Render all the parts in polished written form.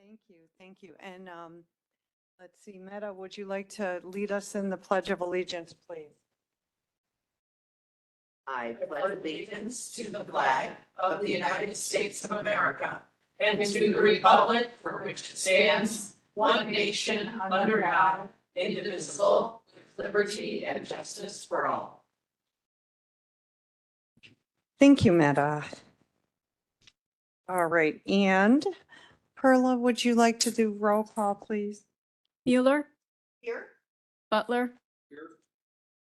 Thank you, thank you. And let's see, Meta, would you like to lead us in the Pledge of Allegiance, please? I pledge allegiance to the flag of the United States of America and to the republic for which it stands, one nation under God, indivisible, with liberty and justice for all. Thank you, Meta. All right, and Perla, would you like to do roll call, please? Mueller, Here. Butler, Here.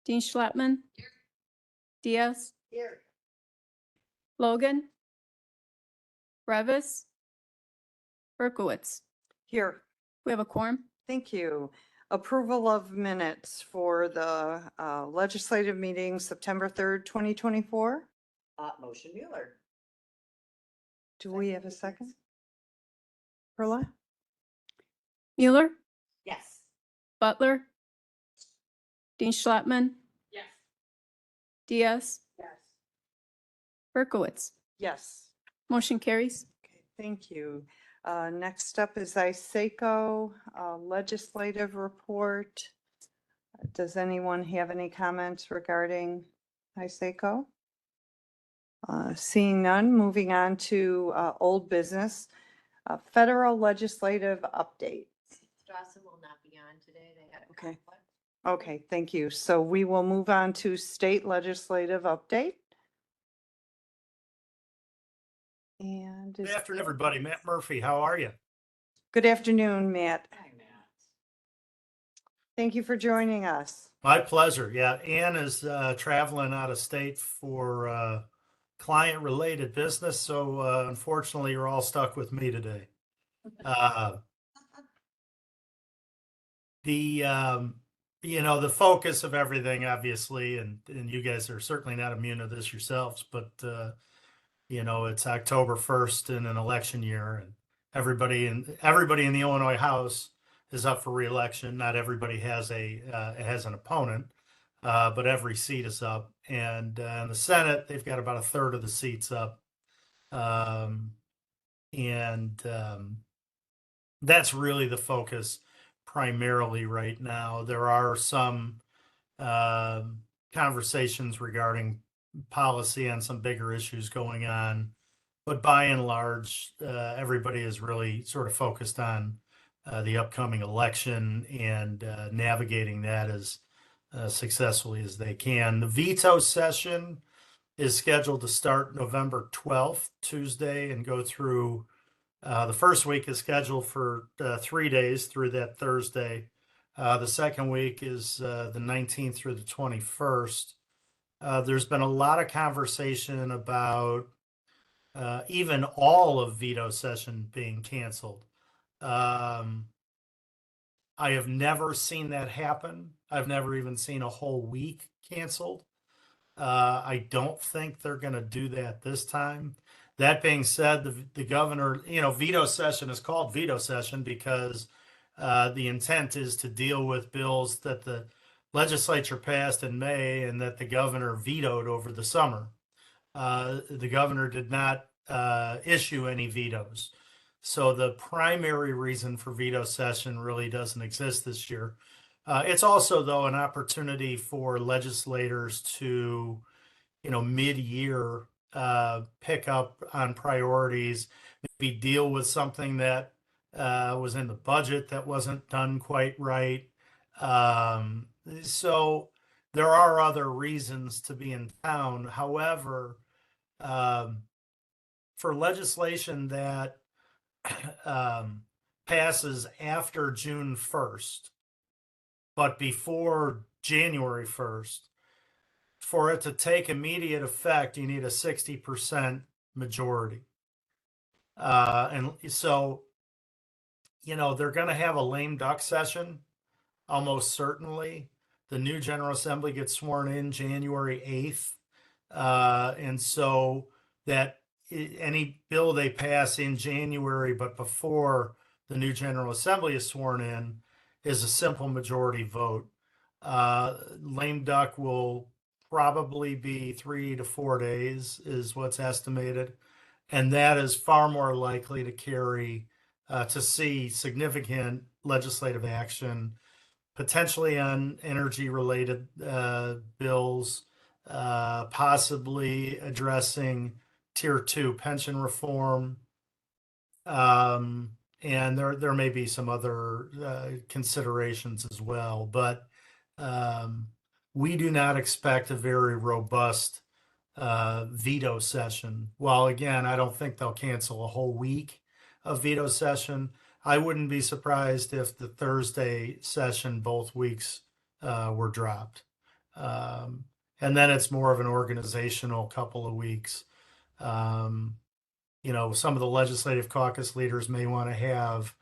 Dean Schleppman, Diaz, Here. Logan, Revis, Berkowitz. Here, We have a quorum. thank you. Approval of minutes for the legislative meeting, September 3rd, 2024. Motion Mueller. Do we have a second? Perla? Mueller, Yes. Butler, Dean Schleppman, Yes. Diaz, Yes. Berkowitz. Yes. Motion carries. Okay, thank you. Next up is ISACO legislative report. Does anyone have any comments regarding ISACO? Seeing none, moving on to old business, federal legislative update. Strassen will not be on today. They had a Okay. conflict. Okay, thank you. So we will move on to state legislative update. And Good afternoon, everybody. Matt Murphy, how are you? good afternoon, Matt. Hi, Matt. Thank you for joining us. My pleasure. Yeah, Ann is traveling out of state for client-related business, so unfortunately, you're all stuck with me today. The focus of everything, obviously, and you guys are certainly not immune to this yourselves, but it's October 1st in an election year, and everybody in the Illinois House is up for re-election. Not everybody has an opponent, but every seat is up. And in the Senate, they've got about a third of the seats up. That's really the focus primarily right now. There are some conversations regarding policy on some bigger issues going on, but by and large, everybody is really sort of focused on the upcoming election and navigating that as successfully as they can. The veto session is scheduled to start November 12th, Tuesday, and go through the first week is scheduled for 3 days through that Thursday. The second week is the 19th through the 21st. There's been a lot of conversation about even all of veto session being canceled. I have never seen that happen. I've never even seen a whole week canceled. I don't think they're going to do that this time. That being said, the governor, veto session is called veto session because the intent is to deal with bills that the legislature passed in May and that the governor vetoed over the summer. The governor did not issue any vetoes. So the primary reason for veto session really doesn't exist this year. It's also, though, an opportunity for legislators to, mid-year pick up on priorities, maybe deal with something that was in the budget that wasn't done quite right. So there are other reasons to be in town. However, for legislation that passes after June 1st, but before January 1st, for it to take immediate effect, you need a 60% majority. And so, they're going to have a lame duck session, almost certainly. The new General Assembly gets sworn in January 8th. And so that any bill they pass in January, but before the new General Assembly is sworn in, is a simple majority vote. Lame duck will probably be 3 to 4 days is what's estimated. And that is far more likely to carry to see significant legislative action, potentially on energy related bills, possibly addressing tier 2 pension reform. And there may be some other considerations as well, but we do not expect a very robust veto session. While again, I don't think they'll cancel a whole week of veto session. I wouldn't be surprised if the Thursday session both weeks were dropped. And then it's more of an organizational couple of weeks. You know, some of the legislative caucus leaders may want to have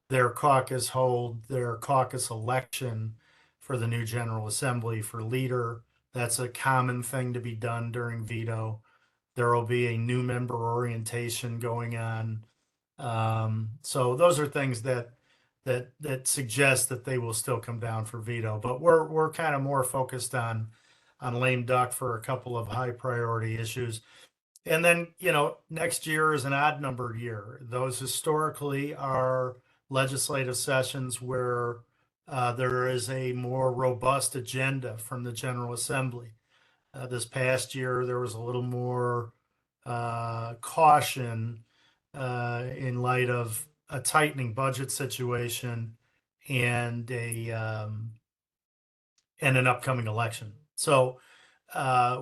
their caucus hold their caucus election for the new General Assembly for leader. That's a common thing to be done during veto. There will be a new member orientation going on. So those are things that suggest that they will still come down for veto. But we're kind of more focused on lame duck for a couple of high priority issues. And then, you know, next year is an odd numbered year. Those historically are legislative sessions where there is a more robust agenda from the General Assembly. This past year, there was a little more caution in light of a tightening budget situation and an upcoming election. So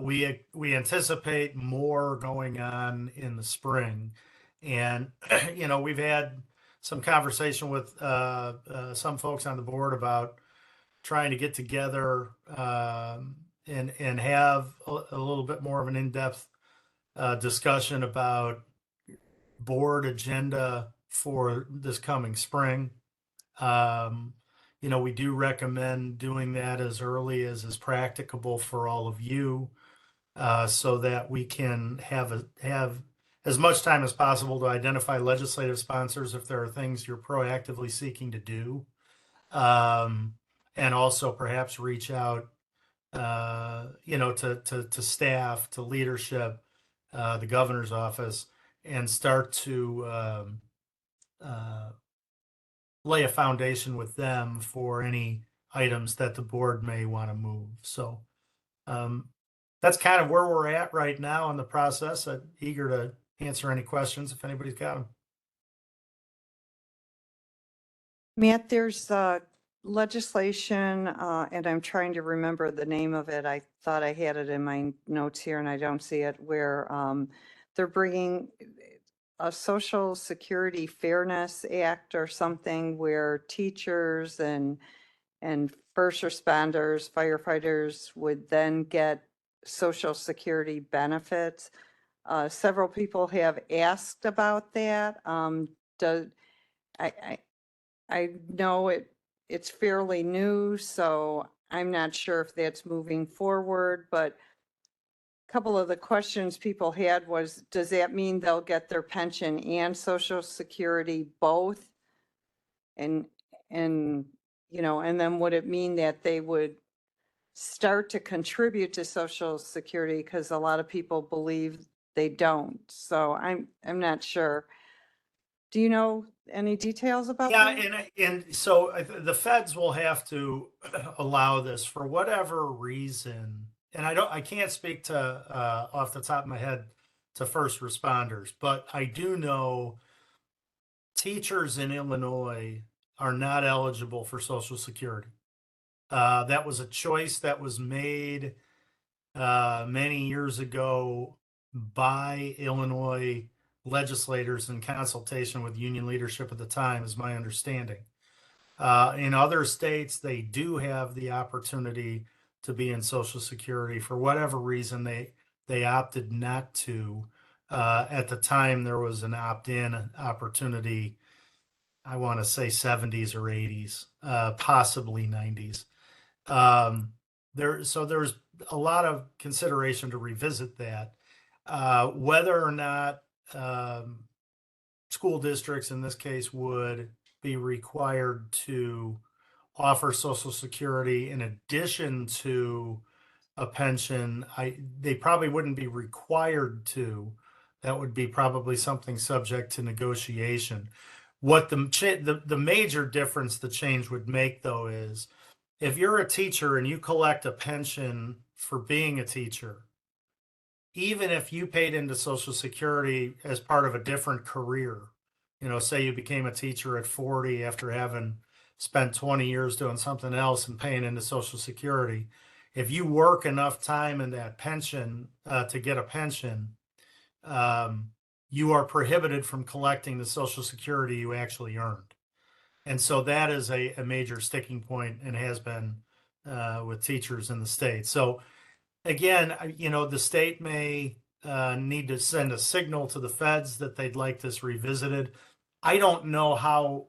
we anticipate more going on in the spring, and you know, we've had some conversation with some folks on the board about trying to get together and have a little bit more of an in-depth discussion about board agenda for this coming spring. You know, we do recommend doing that as early as is practicable for all of you, so that we can have as much time as possible to identify legislative sponsors if there are things you're proactively seeking to do, and also perhaps reach out, you know, to staff, to leadership, the governor's office, and start to lay a foundation with them for any items that the board may want to move. So that's kind of where we're at right now in the process. I'm eager to answer any questions if anybody's got them. Matt, there's legislation, and I'm trying to remember the name of it. I thought I had it in my notes here and I don't see it, where they're bringing a Social Security Fairness Act or something where teachers and first responders, firefighters would then get Social Security benefits. Several people have asked about that. I know it's fairly new, so I'm not sure if that's moving forward, but a couple of the questions people had was, does that mean they'll get their pension and Social Security both? And, you know, and then would it mean that they would start to contribute to Social Security? Because a lot of people believe they don't. So I'm not sure. Do you know any details about Yeah, that? and so the feds will have to allow this for whatever reason. And I can't speak to off the top of my head to first responders, but I do know teachers in Illinois are not eligible for Social Security. That was a choice that was made many years ago by Illinois legislators in consultation with union leadership at the time, is my understanding. In other states, they do have the opportunity to be in Social Security. For whatever reason, they opted not to. At the time, there was an opt-in opportunity. I want to say 70s or 80s, possibly 90s. So there's a lot of consideration to revisit that. Whether or not school districts in this case would be required to offer Social Security in addition to a pension, they probably wouldn't be required to. That would be probably something subject to negotiation. What the major difference the change would make, though, is if you're a teacher and you collect a pension for being a teacher, even if you paid into Social Security as part of a different career, say you became a teacher at 40 after having spent 20 years doing something else and paying into Social Security, if you work enough time in that pension to get a pension, you are prohibited from collecting the Social Security you actually earned. And so that is a major sticking point and has been with teachers in the state. So again, the state may need to send a signal to the feds that they'd like this revisited. I don't know how,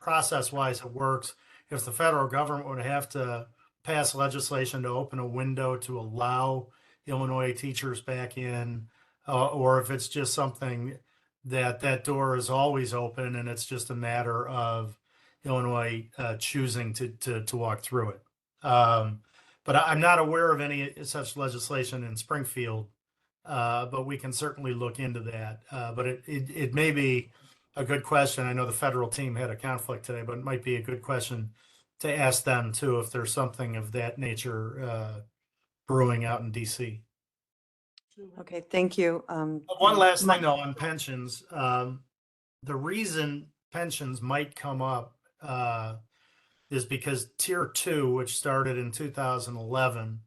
process wise it works. If the federal government would have to pass legislation to open a window to allow Illinois teachers back in, or if it's just something that door is always open and it's just a matter of Illinois choosing to walk through it. But I'm not aware of any such legislation in Springfield, but we can certainly look into that. But it may be a good question. I know the federal team had a conflict today, but it might be a good question to ask them too if there's something of that nature brewing out in DC. Okay, thank you. One last thing though on pensions. The reason pensions might come up is because Tier 2, which started in 2011,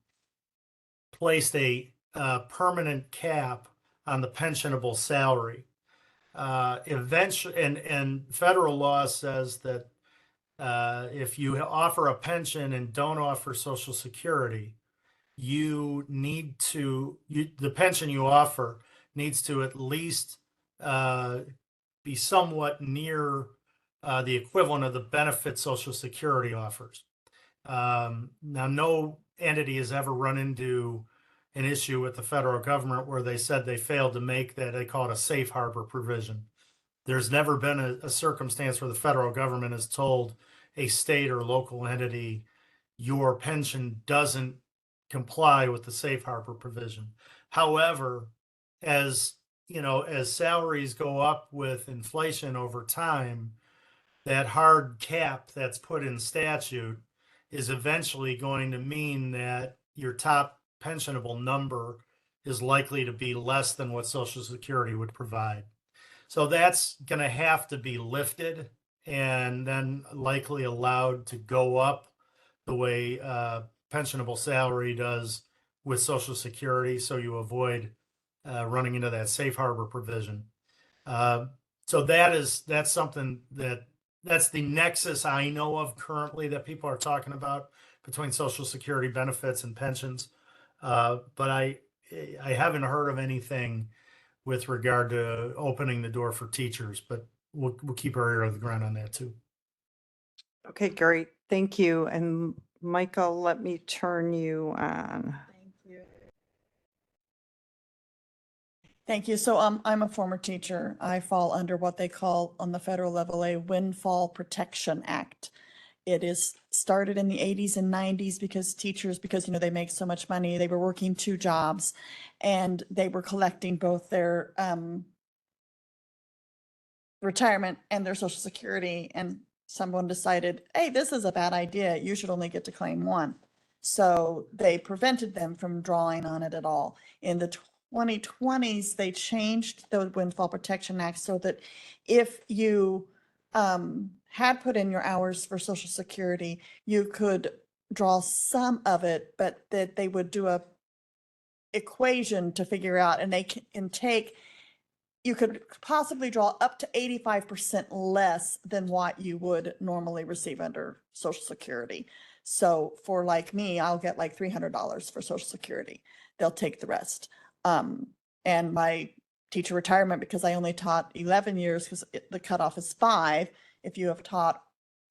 placed a permanent cap on the pensionable salary. Eventually, and federal law says that if you offer a pension and don't offer Social Security, the pension you offer needs to at least be somewhat near the equivalent of the benefit Social Security offers. Now, no entity has ever run into an issue with the federal government where they said they failed to make that, they call it a safe harbor provision. There's never been a circumstance where the federal government has told a state or local entity, your pension doesn't comply with the safe harbor provision. However, as salaries go up with inflation over time, that hard cap that's put in statute is eventually going to mean that your top pensionable number is likely to be less than what Social Security would provide. So that's going to have to be lifted and then likely allowed to go up the way pensionable salary does with Social Security, so you avoid running into that safe harbor provision. So that's something that's the nexus I know of currently that people are talking about between Social Security benefits and pensions. But I haven't heard of anything with regard to opening the door for teachers, but we'll keep our ear to the ground on that too. Okay, great. Thank you. And Michael, let me turn you on. Thank you. Thank you. So I'm a former teacher. I fall under what they call on the federal level a Windfall Protection Act. It is started in the 80s and 90s because teachers, they make so much money, they were working 2 jobs and they were collecting both their retirement and their Social Security. And someone decided, hey, this is a bad idea. You should only get to claim 1. So they prevented them from drawing on it at all. In the 2020s, they changed the Windfall Protection Act so that if you had put in your hours for Social Security, you could draw some of it, but that they would do a equation to figure out, and they can take, you could possibly draw up to 85% less than what you would normally receive under Social Security. So for like me, I'll get like $300 for Social Security. They'll take the rest. And my teacher retirement, because I only taught 11 years, because the cutoff is 5. If you have taught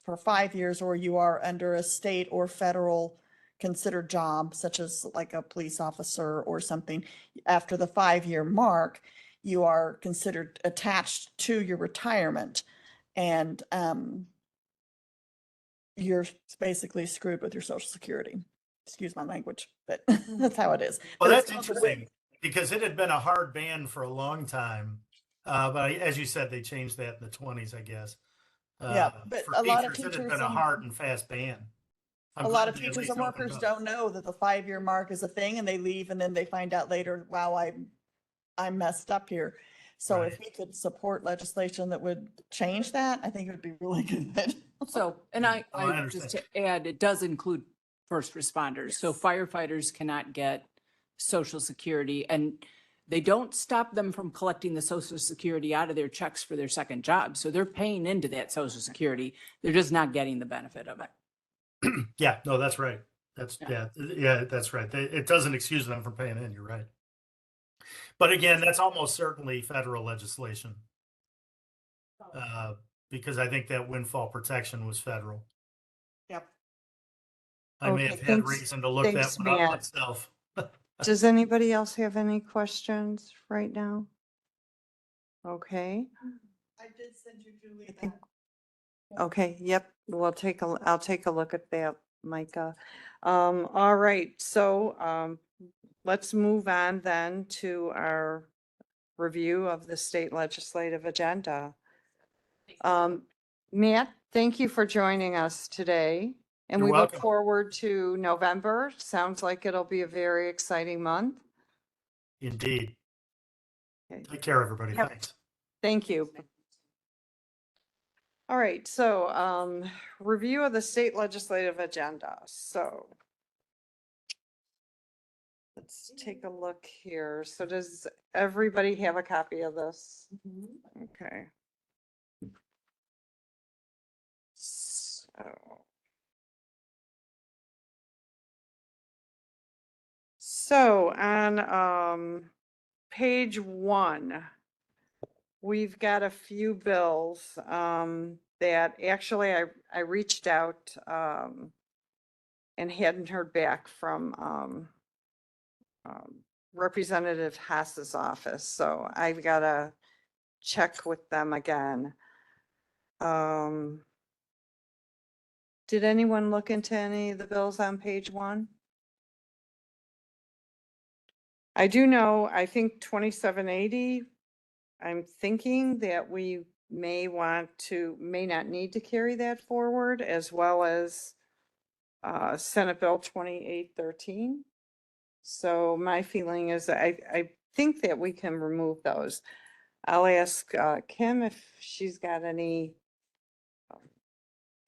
for 5 years or you are under a state or federal considered job, such as like a police officer or something, after the 5-year mark, you are considered attached to your retirement. And you're basically screwed with your Social Security. Excuse my language, but that's how it is. Well, But that's it's called the interesting because it had been a hard ban for a long time. But as you said, they changed that in the 20s, I guess. Yeah, but For a lot of teachers, it had teachers been a and hard and fast ban. I'm a lot glad of they at teachers least and opened workers up. don't know that the 5-year mark is a thing and they leave and then they find out later, wow, I messed up here. So if Right. we could support legislation that would change that, I think it would be really good. So, and I Oh, I just understand. to add, it does include first responders. So Yes. firefighters cannot get social security, and they don't stop them from collecting the social security out of their checks for their second job. So they're paying into that social security. They're just not getting the benefit of it. Yeah, no, that's right. That's Yeah. yeah, that's right. It doesn't excuse them from paying in. You're right. But again, that's almost certainly federal legislation. Because I think that windfall protection was federal. Yep. I may Okay, have had thanks- reason to look that thanks, one up Matt. myself. Does anybody else have any questions right now? Okay, I did send you, Julie, I think- okay, yep, I'll take a look at that, Micah. All right, so, let's move on then to our review of the state legislative agenda. Matt, thank you for joining us today. And You're we look welcome. forward to November. Sounds like it'll be a very exciting month. Indeed. Okay. Take care, everybody. Yep. Thanks. Thank you. All right, so review of the state legislative agenda. So let's take a look here. So does everybody have a copy of this? Okay. So on page 1, we've got a few bills that actually I reached out and hadn't heard back from Representative Haas's office, so I've got to check with them again. Did anyone look into any of the bills on page 1? I do know, I think 2780, I'm thinking that we may not need to carry that forward, as well as Senate Bill 2813. So my feeling is that I think that we can remove those. I'll ask Kim if she's got any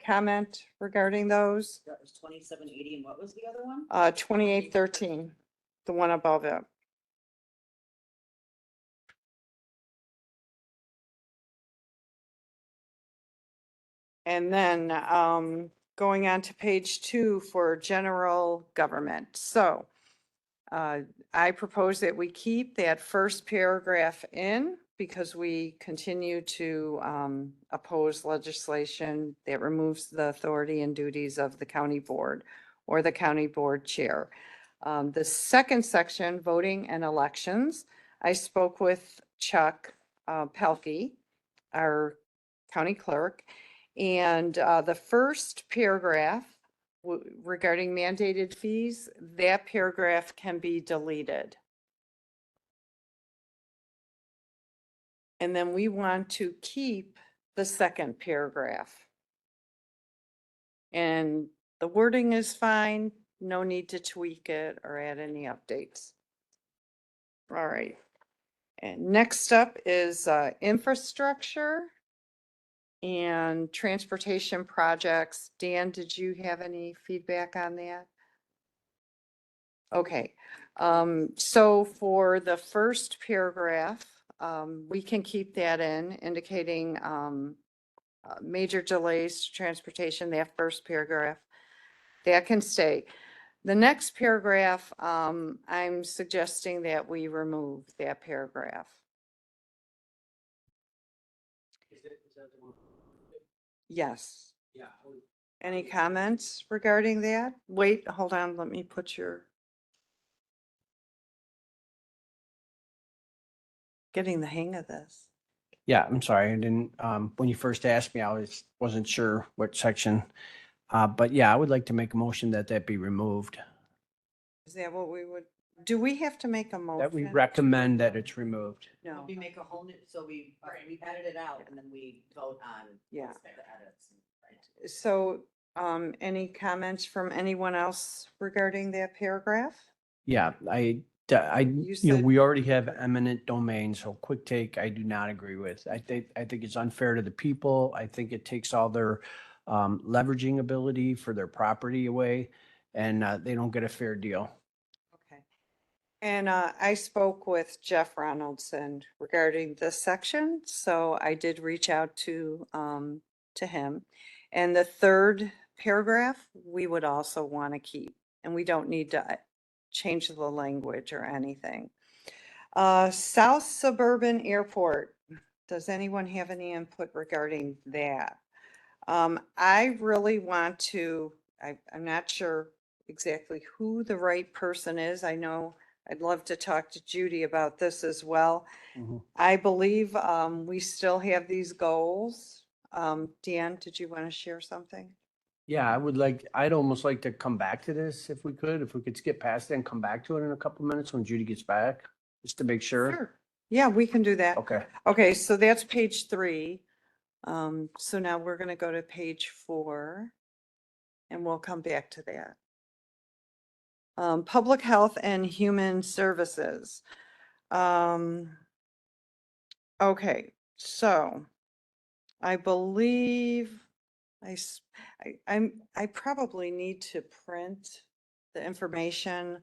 comment regarding those. That was 2780, and what was the other one? 2813, the one above it. And then going on to page 2 for general government. So I propose that we keep that first paragraph in because we continue to oppose legislation that removes the authority and duties of the county board or the county board chair. The second section, voting and elections, I spoke with Chuck Pelkey, our county clerk, and the first paragraph regarding mandated fees, that paragraph can be deleted. And then we want to keep the second paragraph. And the wording is fine, no need to tweak it or add any updates. All right. And next up is infrastructure and transportation projects. Dan, did you have any feedback on that? Okay, so for the first paragraph, we can keep that in indicating major delays to transportation, that first paragraph. That can stay. The next paragraph, I'm suggesting that we remove that paragraph. Is that the one? Yes. Yeah. Any comments regarding that? Wait, hold on, let me put your. Getting the hang of this. Yeah, I'm sorry. I didn't, when you first asked me, I wasn't sure what section. But yeah, I would like to make a motion that that be removed. Is that what we would Do we have to make a motion? That we recommend that it's removed. No, We make a whole new, so we edit it out and then we vote on. Yeah. the edits. Right. so, any comments from anyone else regarding that paragraph? Yeah, You said- we already have eminent domain, so quick take, I do not agree with. I think it's unfair to the people. I think it takes all their leveraging ability for their property away, and they don't get a fair deal. Okay. And I spoke with Jeff Ronaldson regarding this section, so I did reach out to him. And the third paragraph, we would also want to keep, and we don't need to change the language or anything. South Suburban Airport, does anyone have any input regarding that? I really want to, I'm not sure exactly who the right person is. I know I'd love to talk to Judy about this as well. Mhm. I believe we still have these goals. Deanne, did you want to share something? Yeah, I'd almost like to come back to this if we could skip past it and come back to it in a couple minutes when Judy gets back, just to make sure. Yeah, we can do that. Okay. Okay, so that's page 3. So now we're gonna go to page 4 and we'll come back to that. Public Health and Human Services. Okay, so I believe I probably need to print the information.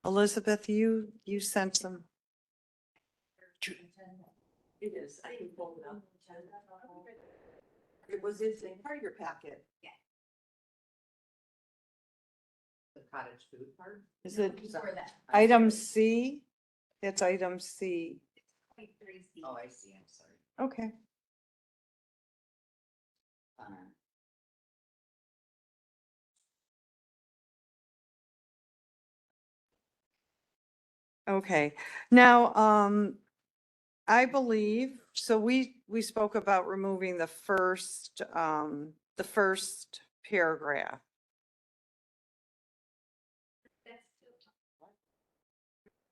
Elizabeth, you sent some. It is, I can pull it up. It was in part of your packet. Yeah. The cottage food part? Is it Before that. item C? That's item C. Oh, I see, I'm sorry. Okay. Okay, now, I believe, so we spoke about removing the first paragraph.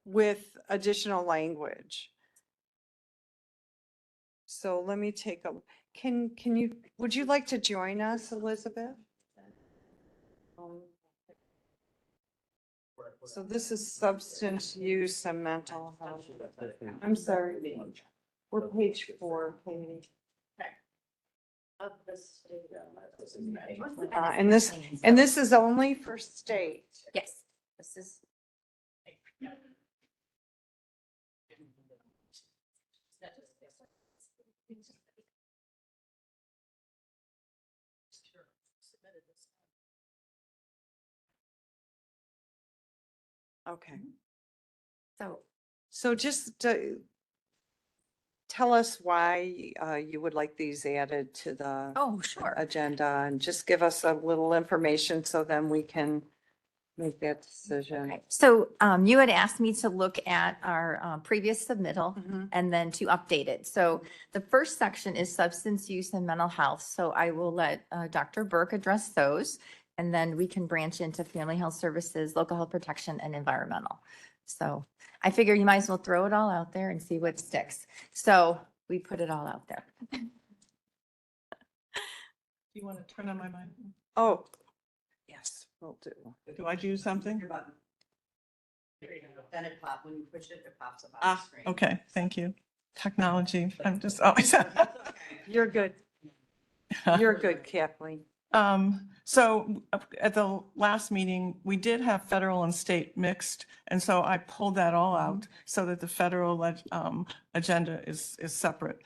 With additional language. So let me take a, would you like to join us, Elizabeth? So this is substance use and mental health. I'm sorry. We're page 4, Katie. And this is only for state. Yes, this is. Okay. So, just tell us why you would like these added to the oh, sure. agenda and just give us a little information so then we can make that decision. Okay. So you had asked me to look at our previous submittal Mhm. and then to update it. So the first section is substance use and mental health. So I will let Dr. Burke address those. And then we can branch into family health services, local health protection, and environmental. So I figure you might as well throw it all out there and see what sticks. So we put it all out there. You want to turn on my mic? Oh, yes, will do. Do I do something? Your button. Then it pops, when you push it, it pops up on the Ah, screen. okay, thank you. Technology, I'm just always. You're good. You're good, Kathleen. So at the last meeting, we did have federal and state mixed, and so I pulled that all out so that the federal agenda is separate.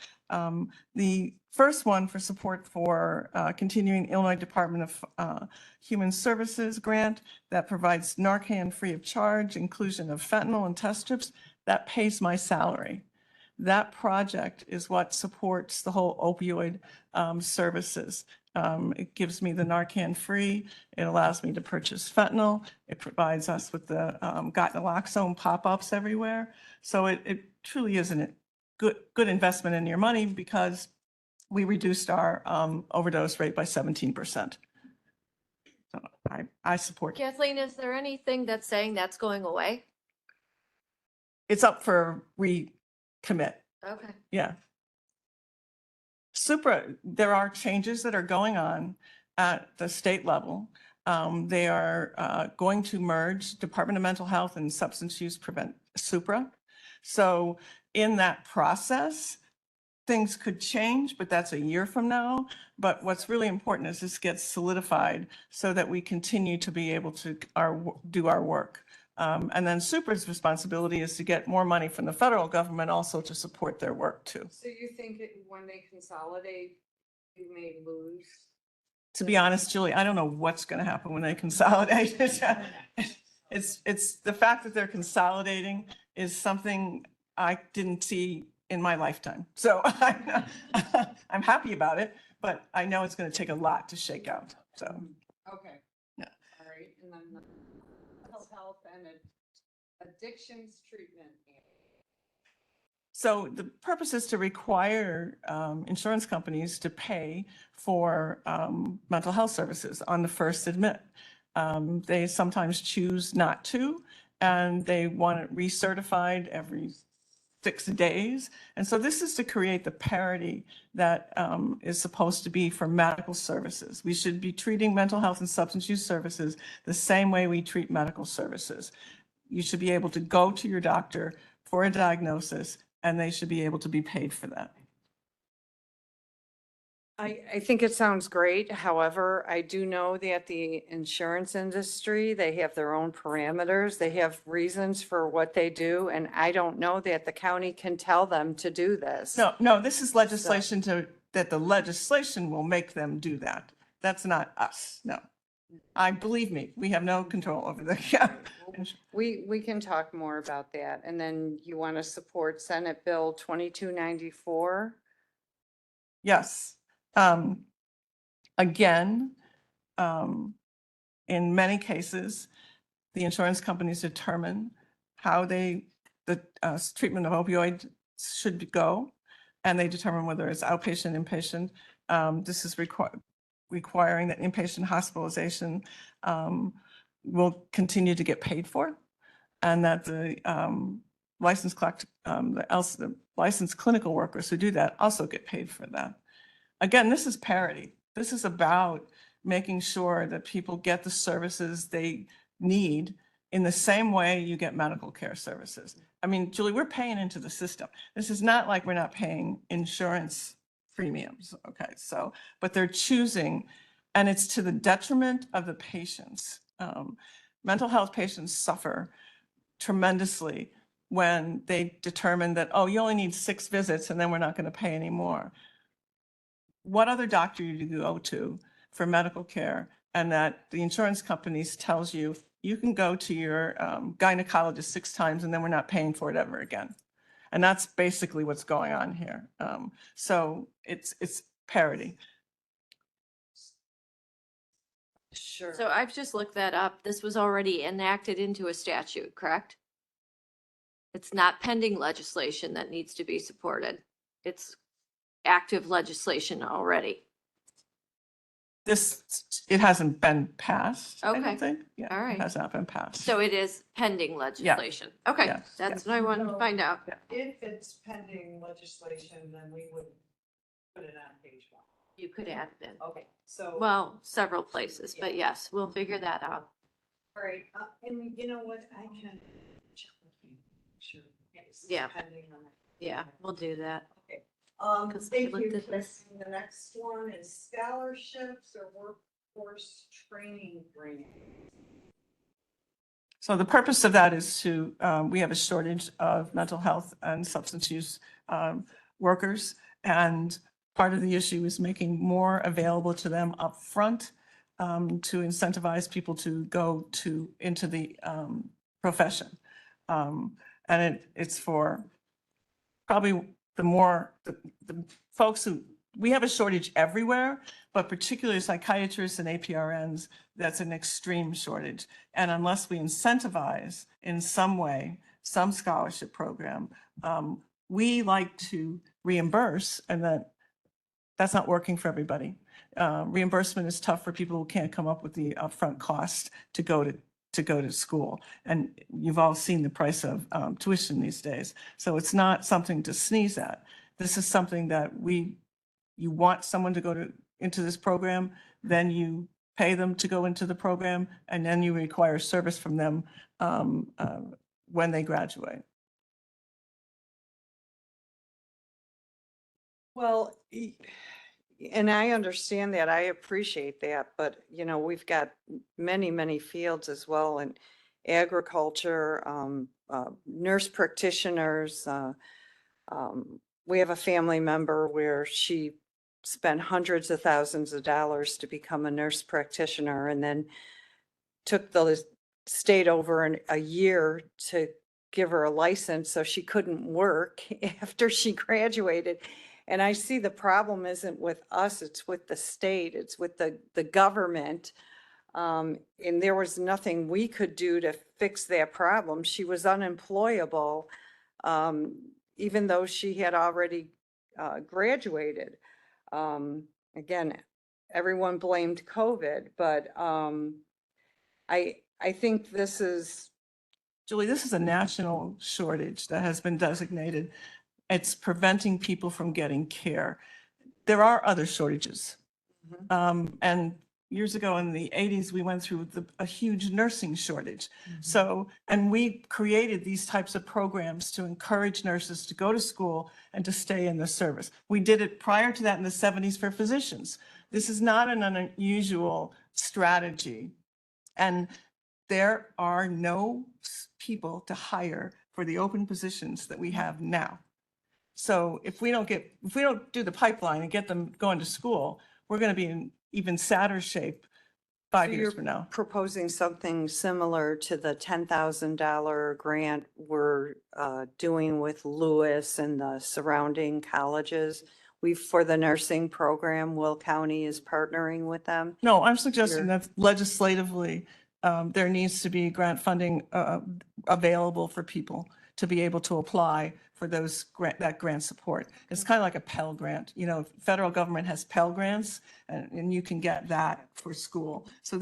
The first one for support for continuing Illinois Department of Human Services grant that provides Narcan free of charge, inclusion of fentanyl and test strips, that pays my salary. That project is what supports the whole opioid services. It gives me the Narcan free. It allows me to purchase fentanyl. It provides us with the got naloxone pop-ups everywhere. So it truly is a good investment in your money because we reduced our overdose rate by 17%. So I support. Kathleen, is there anything that's saying that's going away? it's up for recommit. Okay. Yeah. There are changes that are going on at the state level. They are going to merge Department of Mental Health and Substance Use Prevent, Supra. So in that process, things could change, but that's a year from now. But what's really important is this gets solidified so that we continue to be able to do our work. And then Supra's responsibility is to get more money from the federal government also to support their work too. So you think when they consolidate, you may lose? To be honest, Julie, I don't know what's going to happen when they consolidate. It's the fact that they're consolidating is something I didn't see in my lifetime. So I'm happy about it, but I know it's going to take a lot to shake out. So, Okay. Yeah. All right, and then the mental health and addictions treatment. so the purpose is to require insurance companies to pay for mental health services on the first admit. They sometimes choose not to, and they want it recertified every 6 days. And so this is to create the parity that is supposed to be for medical services. We should be treating mental health and substance use services the same way we treat medical services. You should be able to go to your doctor for a diagnosis, and they should be able to be paid for that. I think it sounds great. However, I do know that the insurance industry, they have their own parameters. They have reasons for what they do. And I don't know that the county can tell them to do this. No, this is legislation that the legislation will make them do that. That's not us, no. Believe me, we have no control over the, We can talk more about that. And then you want to support Senate Bill 2294? yes. Again, in many cases, the insurance companies determine how the treatment of opioid should go, and they determine whether it's outpatient, inpatient. This is requiring that inpatient hospitalization will continue to get paid for, and that the licensed clinical workers who do that also get paid for that. Again, this is parity. This is about making sure that people get the services they need in the same way you get medical care services. I mean, Julie, we're paying into the system. This is not like we're not paying insurance premiums, okay? So, but they're choosing, and it's to the detriment of the patients. Mental health patients suffer tremendously when they determine that, oh, you only need 6 visits and then we're not going to pay anymore. What other doctor do you go to for medical care, and that the insurance companies tells you, you can go to your gynecologist 6 times and then we're not paying for it ever again. And that's basically what's going on here. So it's parity. Sure. So I've just looked that up. This was already enacted into a statute, correct? It's not pending legislation that needs to be supported. It's active legislation already. It hasn't been passed, I Okay. don't think. Yeah, All right. it has not been passed. So it is pending legislation. Okay, Yes, that's what I wanted to find out. If it's pending legislation, then we would put it on page 1. You could add it in. Okay, so. Well, several places, but yes, we'll figure that out. All right, and you know what, I can check with you. Sure. It's Yeah. pending on that. Yeah, we'll do that. Okay. 'Cause I Thank looked you. at this. The next one is scholarships or workforce training grants. So the purpose of that is to, we have a shortage of mental health and substance use workers. And part of the issue is making more available to them upfront to incentivize people to go into the profession. And it's for probably the folks who, we have a shortage everywhere, but particularly psychiatrists and APRNs, that's an extreme shortage. And unless we incentivize in some way, some scholarship program, we like to reimburse, and that's not working for everybody. Reimbursement is tough for people who can't come up with the upfront cost to go to to go to school. And you've all seen the price of tuition these days. So it's not something to sneeze at. This is something that you want someone to go into this program, then you pay them to go into the program, and then you require service from them when they graduate. Well, and I understand that, I appreciate that, but we've got many, many fields as well, and agriculture, nurse practitioners. We have a family member where she spent hundreds of thousands of dollars to become a nurse practitioner, and then took the state over a year to give her a license, so she couldn't work after she graduated. And I see the problem isn't with us, it's with the state, it's with the government. And there was nothing we could do to fix that problem. She was unemployable, even though she had already graduated. Again, everyone blamed COVID, but I think this is, Julie, this is a national shortage that has been designated. It's preventing people from getting care. There are other shortages. And years ago in the 80s, we went through a huge nursing shortage. So, and we created these types of programs to encourage nurses to go to school and to stay in the service. We did it prior to that in the 70s for physicians. This is not an unusual strategy. And there are no people to hire for the open positions that we have now. So if we don't do the pipeline and get them going to school, we're going to be in even sadder shape 5 So years you're from now. proposing something similar to the $10,000 grant we're doing with Lewis and the surrounding colleges. For the nursing program, Will County is partnering with them. No, I'm suggesting You're- that legislatively, there needs to be grant funding available for people to be able to apply for that grant support. It's kind of like a Pell Grant. Federal government has Pell Grants, and you can get that for school. So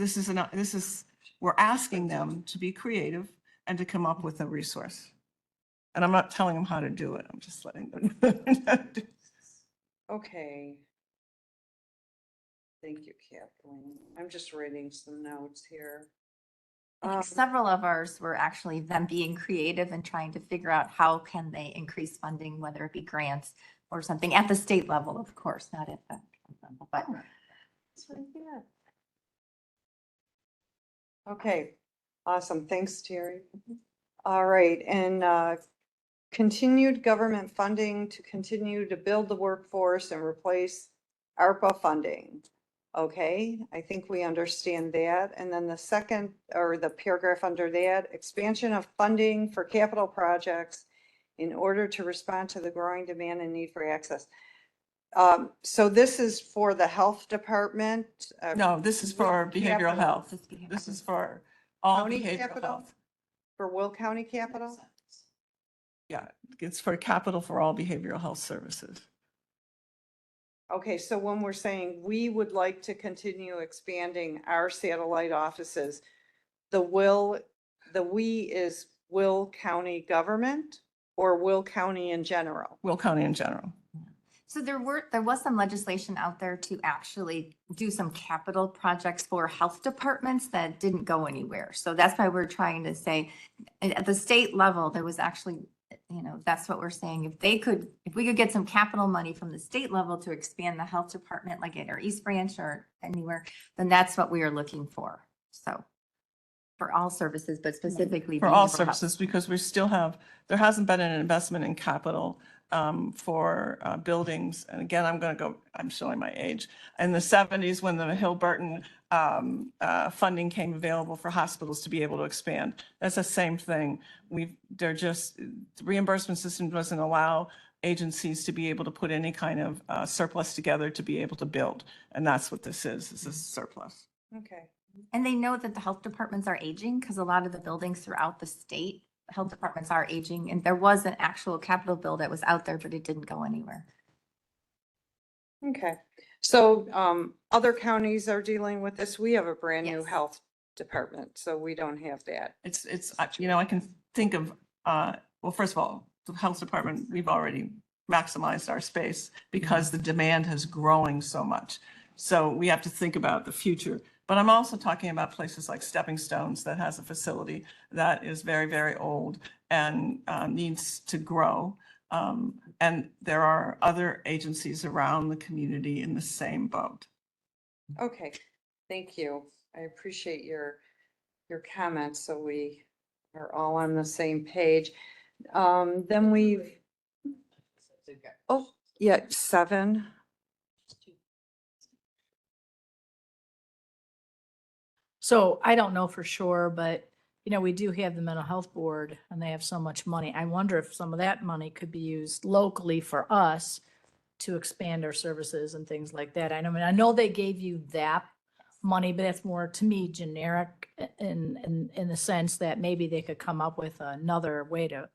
we're asking them to be creative and to come up with a resource. And I'm not telling them how to do it. I'm just letting them. Okay. Thank you, Kathleen. I'm just writing some notes here. I think several of ours were actually them being creative and trying to figure out how can they increase funding, whether it be grants or something at the state level, of course, not at the level, but. That's what I did. Okay, awesome. Thanks, Terry. All right, and continued government funding to continue to build the workforce and replace ARPA funding. Okay, I think we understand that. And then the second, or the paragraph under that, expansion of funding for capital projects in order to respond to the growing demand and need for access. So this is for the health department? No, this is for behavioral Capital. health. This is for all County behavioral capital? health. For Will County Capital? Yeah, it's for capital for all behavioral health services. Okay, so when we're saying we would like to continue expanding our satellite offices, the we is Will County government or Will County in general? Will County in general. So there was some legislation out there to actually do some capital projects for health departments that didn't go anywhere. So that's why we're trying to say, at the state level, there was actually, that's what we're saying. If we could get some capital money from the state level to expand the health department, like at our East Branch or anywhere, then that's what we are looking for. So for all services, but specifically For all behavioral health. services, because there hasn't been an investment in capital for buildings. And again, I'm showing my age. In the 70s, when the Hill-Burton funding came available for hospitals to be able to expand, that's the same thing. The reimbursement system doesn't allow agencies to be able to put any kind of surplus together to be able to build. And that's what this is a surplus. Okay. And they know that the health departments are aging because a lot of the buildings throughout the state, health departments are aging. And there was an actual capital bill that was out there, but it didn't go anywhere. Okay, so other counties are dealing with this. We have a brand new Yes. health department, so we don't have that. It's, you know, I can think of, well, first of all, the health department, we've already maximized our space because the demand is growing so much. So we have to think about the future. But I'm also talking about places like Stepping Stones that has a facility that is very, very old and needs to grow. And there are other agencies around the community in the same boat. Okay, thank you. I appreciate your comments, so we are all on the same page. Then we've, oh, yeah, 7. So I don't know for sure, but you know, we do have the mental health board and they have so much money. I wonder if some of that money could be used locally for us to expand our services and things like that. I mean, I know they gave you that money, but that's more to me generic in the sense that maybe they could come up with another way to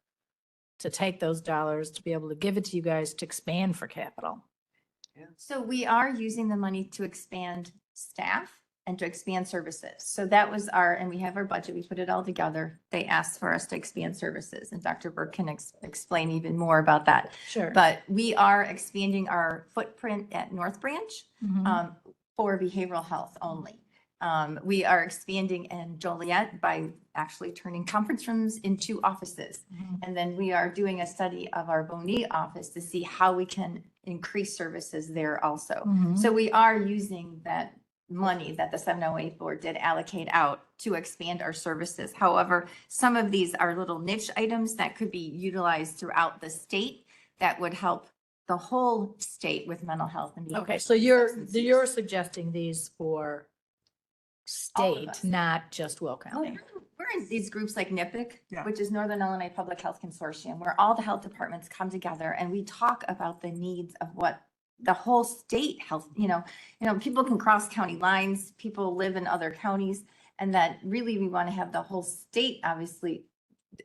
take those dollars to be able to give it to you guys to expand for capital. So we are using the money to expand staff and to expand services. So that was and we have our budget, we put it all together. They asked for us to expand services and Dr. Burke can explain even more about that. Sure. But we are expanding our footprint at North Branch Mhm. for behavioral health only. We are expanding in Joliet by actually turning conference rooms into offices. Mhm. And then we are doing a study of our Bonita office to see how we can increase services there also. Mhm. So we are using that money that the 708 board did allocate out to expand our services. However, some of these are little niche items that could be utilized throughout the state that would help the whole state with mental health and. Okay, so substance use. you're suggesting these for All of state, us. not just Will Oh, County. we're in these groups like NIPIC, Yeah. which is Northern Illinois Public Health Consortium, where all the health departments come together and we talk about the needs of what the whole state health, you know, people can cross county lines, people live in other counties, and that really we want to have the whole state, obviously,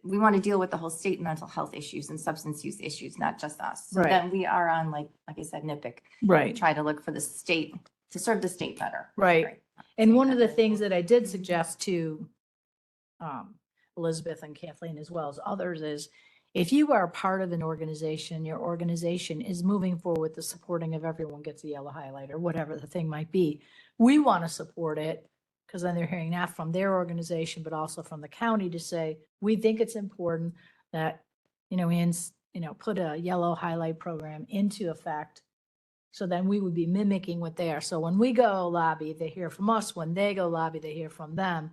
we want to deal with the whole state mental health issues and substance use issues, not just us. So Right. then we are on, like I said, NIPIC. We Right. try to look for the state, to serve the state better. Right. And one of the things that I did suggest to Elizabeth and Kathleen as well as others is if you are part of an organization, your organization is moving forward with the supporting of everyone gets a yellow highlight or whatever the thing might be. We want to support it because then they're hearing that from their organization, but also from the county to say, we think it's important that, we put a yellow highlight program into effect. So then we would be mimicking what they are. So when we go lobby, they hear from us. When they go lobby, they hear from them.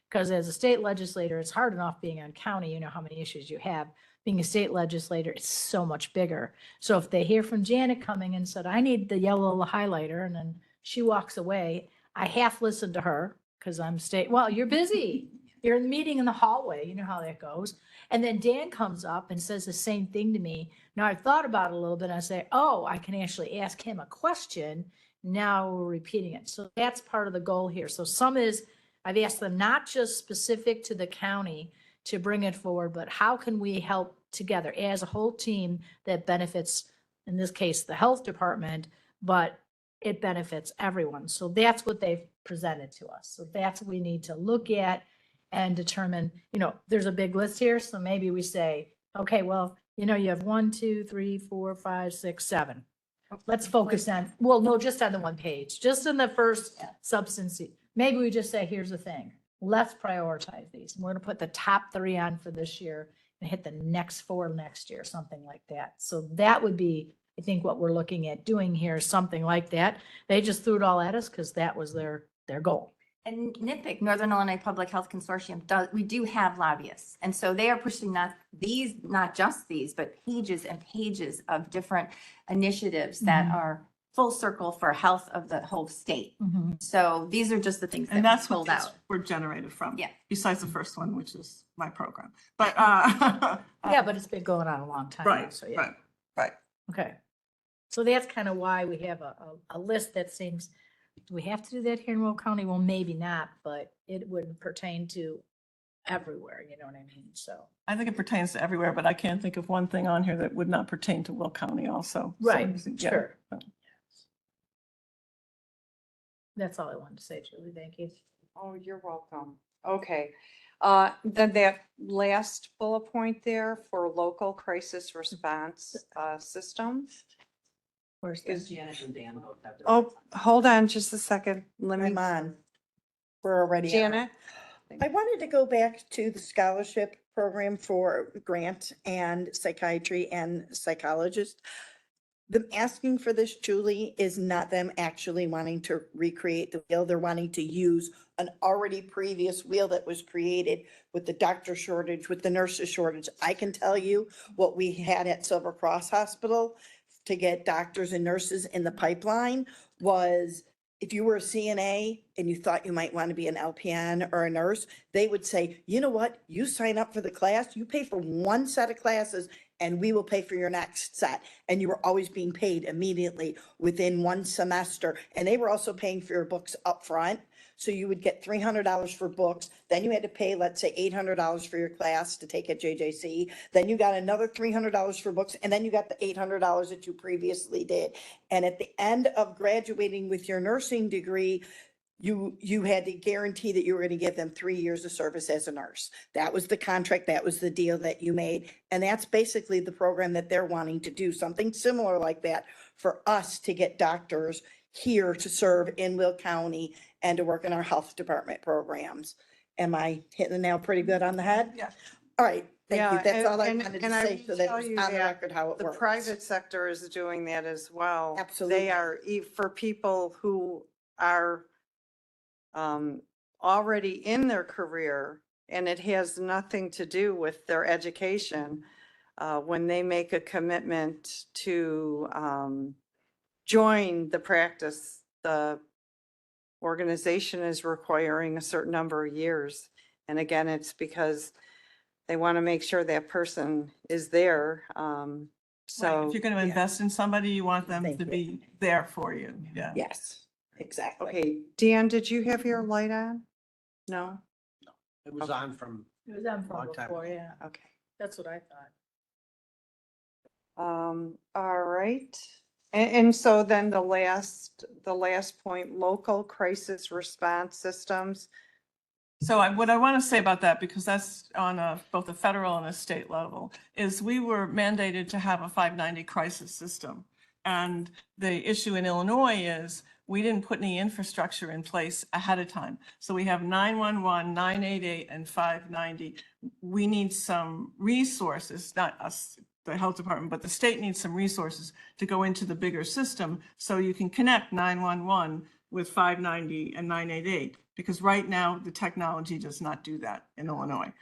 Because as a state legislator, it's hard enough being on county, you know how many issues you have. Being a state legislator, it's so much bigger. So if they hear from Janet coming and said, I need the yellow highlighter, and then she walks away, I half listen to her because I'm well, you're busy. You're in the meeting in the hallway. You know how that goes. And then Dan comes up and says the same thing to me. Now I've thought about it a little bit. I say, oh, I can actually ask him a question. Now we're repeating it. So that's part of the goal here. So I've asked them not just specific to the county to bring it forward, but how can we help together as a whole team that benefits, in this case, the health department, but it benefits everyone. So that's what they've presented to us. So that's what we need to look at and determine, there's a big list here. So maybe we say, okay, well, you have 1, 2, 3, 4, 5, 6, 7. Let's focus on, well, no, just on the one page, just in the first substance. Maybe we just say, here's the thing. Let's prioritize these. We're going to put the top 3 on for this year and hit the next 4 next year, something like that. So that would be, I think, what we're looking at doing here, something like that. They just threw it all at us because that was their goal. And NIPIC, Northern Illinois Public Health Consortium, we do have lobbyists. And so they are pushing not just these, but pages and pages of different initiatives that are full circle for health of the whole state. So these are just the things that And we that's what pulled these out. were generated from. Yeah. Besides the first one, which is my program. But, Yeah, but it's been going on a long time. right, So yeah. right. Okay. So that's kind of why we have a list that seems, do we have to do that here in Will County? Well, maybe not, but it would pertain to everywhere, you know what I mean? So. I think it pertains to everywhere, but I can't think of one thing on here that would not pertain to Will County also. So, Right, yeah. sure. That's all I wanted to say, Julie. Thank you. Oh, you're welcome. Okay. Then that last bullet point there for local crisis response system. Where's Is- the? Janet and Dan both have their. Oh, hold on just a second. Let me, I'm on. We're already on. Janet? I wanted to go back to the scholarship program for grant and psychiatry and psychologist. Them asking for this, Julie, is not them actually wanting to recreate the wheel. They're wanting to use an already previous wheel that was created with the doctor shortage, with the nurses shortage. I can tell you what we had at Silver Cross Hospital to get doctors and nurses in the pipeline was if you were a CNA and you thought you might want to be an LPN or a nurse, they would say, you know what? You sign up for the class, you pay for one set of classes and we will pay for your next set. And you were always being paid immediately within one semester. And they were also paying for your books up front. So you would get $300 for books. Then you had to pay, let's say, $800 for your class to take at JJC. Then you got another $300 for books. And then you got the $800 that you previously did. And at the end of graduating with your nursing degree, you had to guarantee that you were going to give them 3 years of service as a nurse. That was the contract. That was the deal that you made. And that's basically the program that they're wanting to do, something similar like that for us to get doctors here to serve in Will County and to work in our health department programs. Am I hitting the nail pretty good on the head? Yeah. All right, thank you. Yeah, That's all I and- wanted to and I say will so that tell it's you on the that record how it The works. private sector is doing that as well. Absolutely. They are, for people who are already in their career, and it has nothing to do with their education. When they make a commitment to join the practice, the organization is requiring a certain number of years. And again, it's because they want to make sure that person is there. Right, So. if you're going to yeah. invest in somebody, you want them Thank to you. be there for you. Yeah. Yes, exactly. Okay, Dan, did you have your light on? No? It was on from, It was on from Long time before, ago. yeah. Okay. That's what I thought. All right. And so then the last point, local crisis response systems. So what I want to say about that, because that's on both a federal and a state level, is we were mandated to have a 590 crisis system. And the issue in Illinois is we didn't put any infrastructure in place ahead of time. So we have 911, 988, and 590. We need some resources, not us, the health department, but the state needs some resources to go into the bigger system so you can connect 911 with 590 and 988. Because right now, the technology does not do that in Illinois.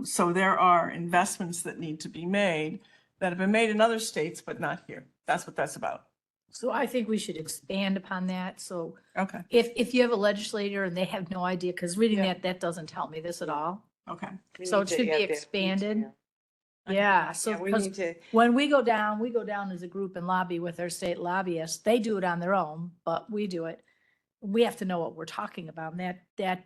So there are investments that need to be made that have been made in other states, but not here. That's what that's about. So I think we should expand upon that. So Okay, if you have a legislator and they have no idea, because reading Yeah. that doesn't tell me this at all. okay. We So need it to should be add that expanded. detail. Yeah, so Yeah, we because need to, when we go down as a group and lobby with our state lobbyists. They do it on their own, but we do it. We have to know what we're talking about. And that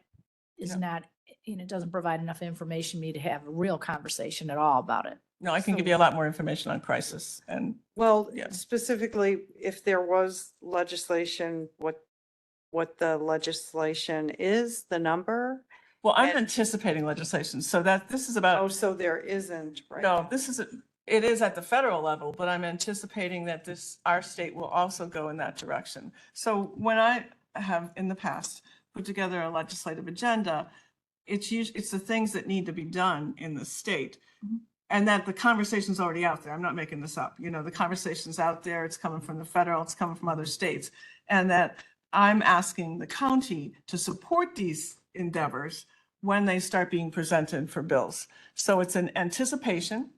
is Yeah. not, it doesn't provide enough information for me to have a real conversation at all about it. No, I can give you a lot more information on crisis and well, Yeah. specifically, if there was legislation, what the legislation is, the number? well, I'm And- anticipating legislation. So that this is about. Oh, so there isn't, right? No, it is at the federal level, but I'm anticipating that our state will also go in that direction. So when I have in the past put together a legislative agenda, it's the things that need to be done in the state. Mhm. And that the conversation's already out there. I'm not making this up. The conversation's out there. It's coming from the federal, it's coming from other states. And that I'm asking the county to support these endeavors when they start being presented for bills. So it's an anticipation.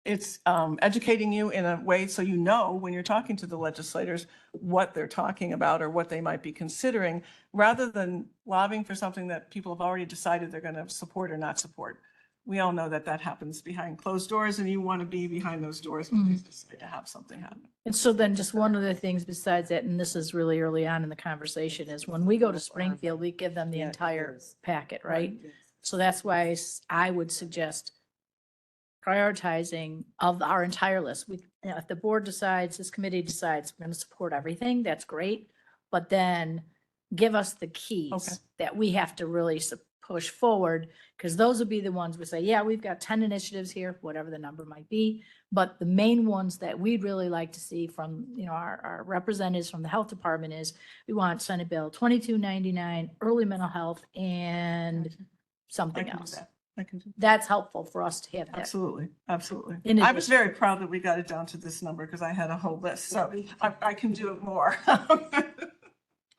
It's educating you in a way so you know when you're talking to the legislators what they're talking about or what they might be considering, rather than lobbying for something that people have already decided they're going to support or not support. We all know that that happens behind closed doors, and you want to be behind those doors when they decide to have something happen. And so then just one of the things besides that, and this is really early on in the conversation, is when we go to Springfield, we give them the Yeah, it entire is. packet, right? So that's why I would suggest prioritizing of our entire list. If the board decides, this committee decides, we're going to support everything, that's great. But then give us the Okay. keys that we have to really push forward. Because those would be the ones we say, yeah, we've got 10 initiatives here, whatever the number might be. But the main ones that we'd really like to see from, our representatives from the health department is we want Senate Bill 2299, early mental health, and I something can do else. that. I can do. That's helpful for us to have that. Absolutely, absolutely. In I was addition- very proud that we got it down to this number because I had a whole list, so I can do it more.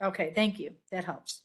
Okay, thank you. That helps.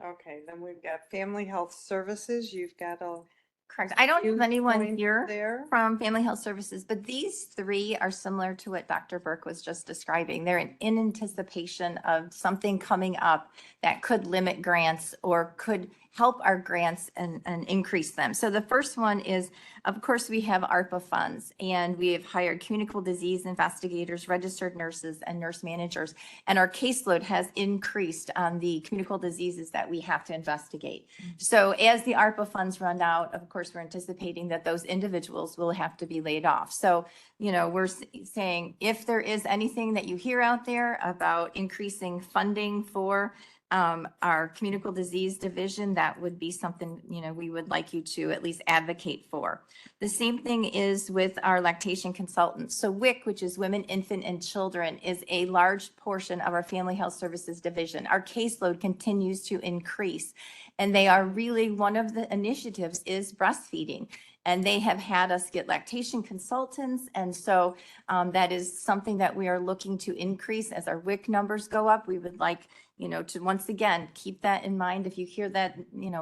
Okay, then we've got Family Health Services. You've got a Correct. I don't few have anyone points here there. from Family Health Services, but these three are similar to what Dr. Burke was just describing. They're in anticipation of something coming up that could limit grants or could help our grants and increase them. So the first one is, of course, we have ARPA funds, and we have hired communicable disease investigators, registered nurses, and nurse managers. And our caseload has increased on the communicable diseases that we have to investigate. So as the ARPA funds run out, of course, we're anticipating that those individuals will have to be laid off. So, we're saying if there is anything that you hear out there about increasing funding for our communicable disease division, that would be something, we would like you to at least advocate for. The same thing is with our lactation consultants. So WIC, which is Women, Infant, and Children, is a large portion of our Family Health Services division. Our caseload continues to increase, and they are really, one of the initiatives is breastfeeding. And they have had us get lactation consultants. And so that is something that we are looking to increase as our WIC numbers go up. We would like, to once again, keep that in mind. If you hear that,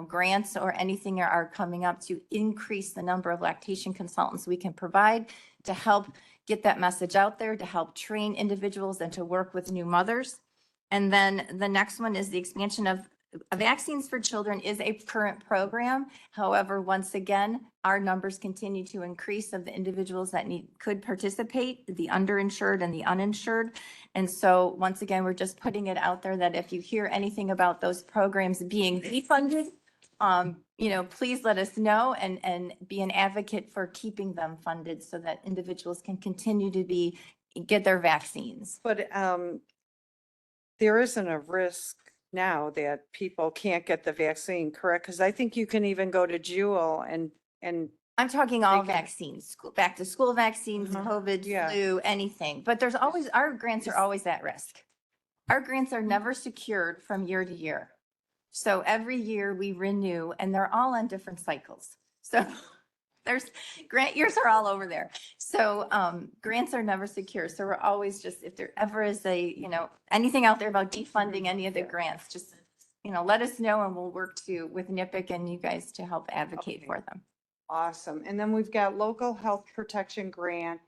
grants or anything are coming up, to increase the number of lactation consultants we can provide to help get that message out there, to help train individuals and to work with new mothers. And then the next one is the expansion of Vaccines for Children is a current program. However, once again, our numbers continue to increase of the individuals that could participate, the underinsured and the uninsured. And so once again, we're just putting it out there that if you hear anything about those programs being defunded, please let us know and be an advocate for keeping them funded so that individuals can continue to get their vaccines. But there isn't a risk now that people can't get the vaccine, correct? Because I think you can even go to Jewel and I'm talking all They can- vaccines, back to school vaccines, Mhm. COVID, Yeah. flu, anything. But there's always, our grants are always at risk. Our grants are never secured from year to year. So every year we renew, and they're all on different cycles. So there's, grant years are all over there. So grants are never secure. So we're always just, if there ever is anything out there about defunding any of the grants, just, let us know, and we'll work with NIPIC and you guys to help advocate Okay. for them. awesome. And then we've got Local Health Protection Grant,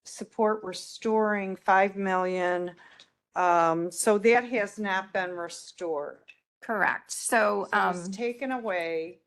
support restoring 5 million. So that has not been restored. Correct. So, So it's taken away.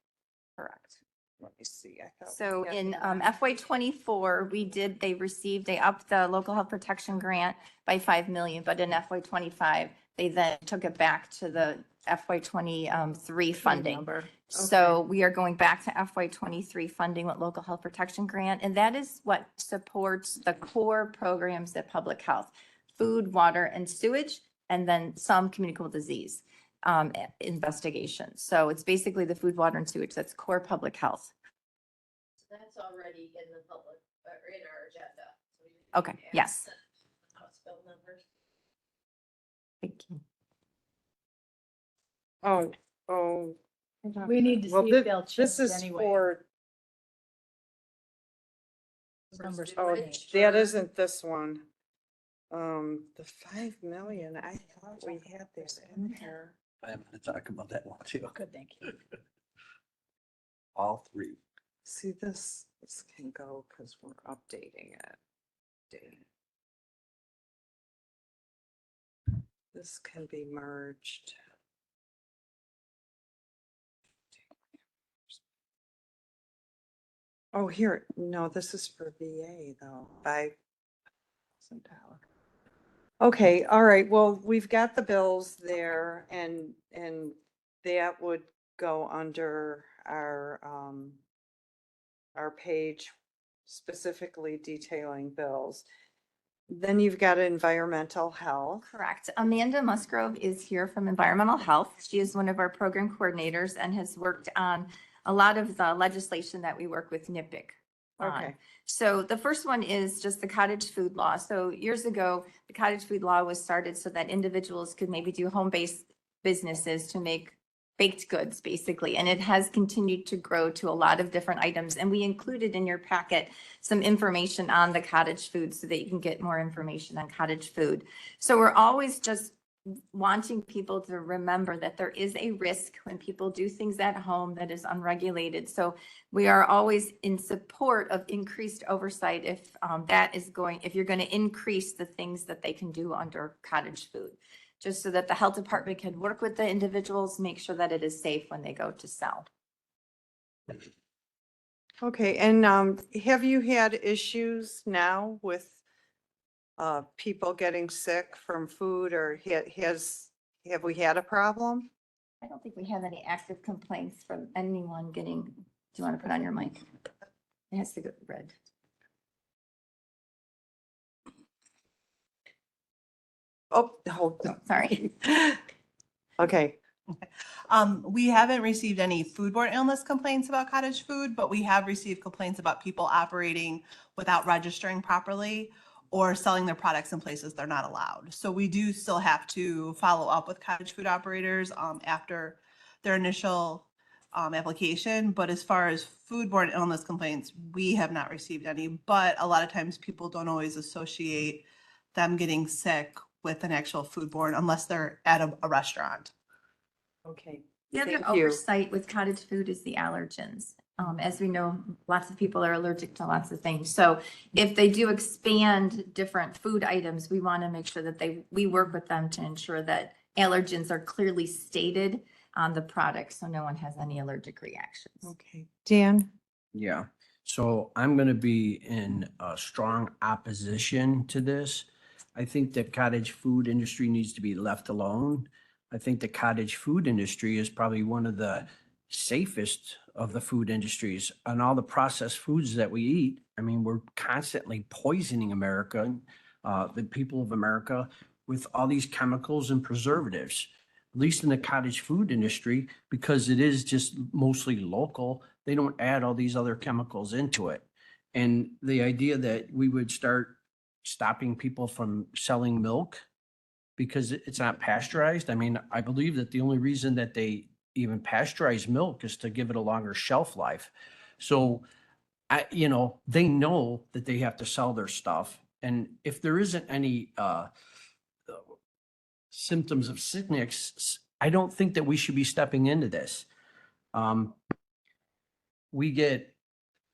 correct. Let me see. I thought So we had in that. FY '24, they upped the local health protection grant by 5 million, but in FY '25, they then took it back to the FY '23 funding. Number. So we are going back to FY '23 funding with local health protection grant, and that is what supports the core programs at public health: food, water, and sewage, and then some communicable disease investigations. So it's basically the food, water, and sewage. That's core public health. That's already in the public, or in our agenda. Okay, yes. Thank you. Oh. We need to Well, see thi- if they'll This change is anyway. for, Numbers oh, change. that isn't this one. The 5 million, I thought we had this in here. I'm going to talk about that one too. Good, thank you. All three. See, this can go because we're updating it. This can be merged. Oh, here, no, this is for VA though, $5,000. Okay, all right, well, we've got the bills there and that would go under our page specifically detailing bills. Then you've got environmental health. Correct. Amanda Musgrove is here from Environmental Health. She is one of our program coordinators and has worked on a lot of the legislation that we work with NIPIC on. Okay. So the first one is just the cottage food law. So years ago, the cottage food law was started so that individuals could maybe do home-based businesses to make baked goods, basically. And it has continued to grow to a lot of different items. And we included in your packet some information on the cottage food so that you can get more information on cottage food. So we're always just wanting people to remember that there is a risk when people do things at home that is unregulated. So we are always in support of increased oversight if if you're going to increase the things that they can do under cottage food, just so that the health department can work with the individuals, make sure that it is safe when they go to sell. Okay, and have you had issues now with people getting sick from food, or have we had a problem? I don't think we have any active complaints from anyone getting, do you want to put on your mic? It has to go red. Oh, no. Sorry. Okay, We haven't received any foodborne illness complaints about cottage food, but we have received complaints about people operating without registering properly or selling their products in places they're not allowed. So we do still have to follow up with cottage food operators after their initial application. But as far as foodborne illness complaints, we have not received any. But a lot of times people don't always associate them getting sick with an actual foodborne unless they're at a restaurant. okay. The other Thank you. oversight with cottage food is the allergens. As we know, lots of people are allergic to lots of things. So if they do expand different food items, we want to make sure that we work with them to ensure that allergens are clearly stated on the product, so no one has any allergic reactions. Okay, Dan? Yeah, so I'm going to be in a strong opposition to this. I think the cottage food industry needs to be left alone. I think the cottage food industry is probably one of the safest of the food industries. On all the processed foods that we eat, I mean, we're constantly poisoning America, the people of America, with all these chemicals and preservatives. At least in the cottage food industry, because it is just mostly local, they don't add all these other chemicals into it. And the idea that we would start stopping people from selling milk because it's not pasteurized. I mean, I believe that the only reason that they even pasteurize milk is to give it a longer shelf life. So, they know that they have to sell their stuff. And if there isn't any symptoms of sickness, I don't think that we should be stepping into this. We get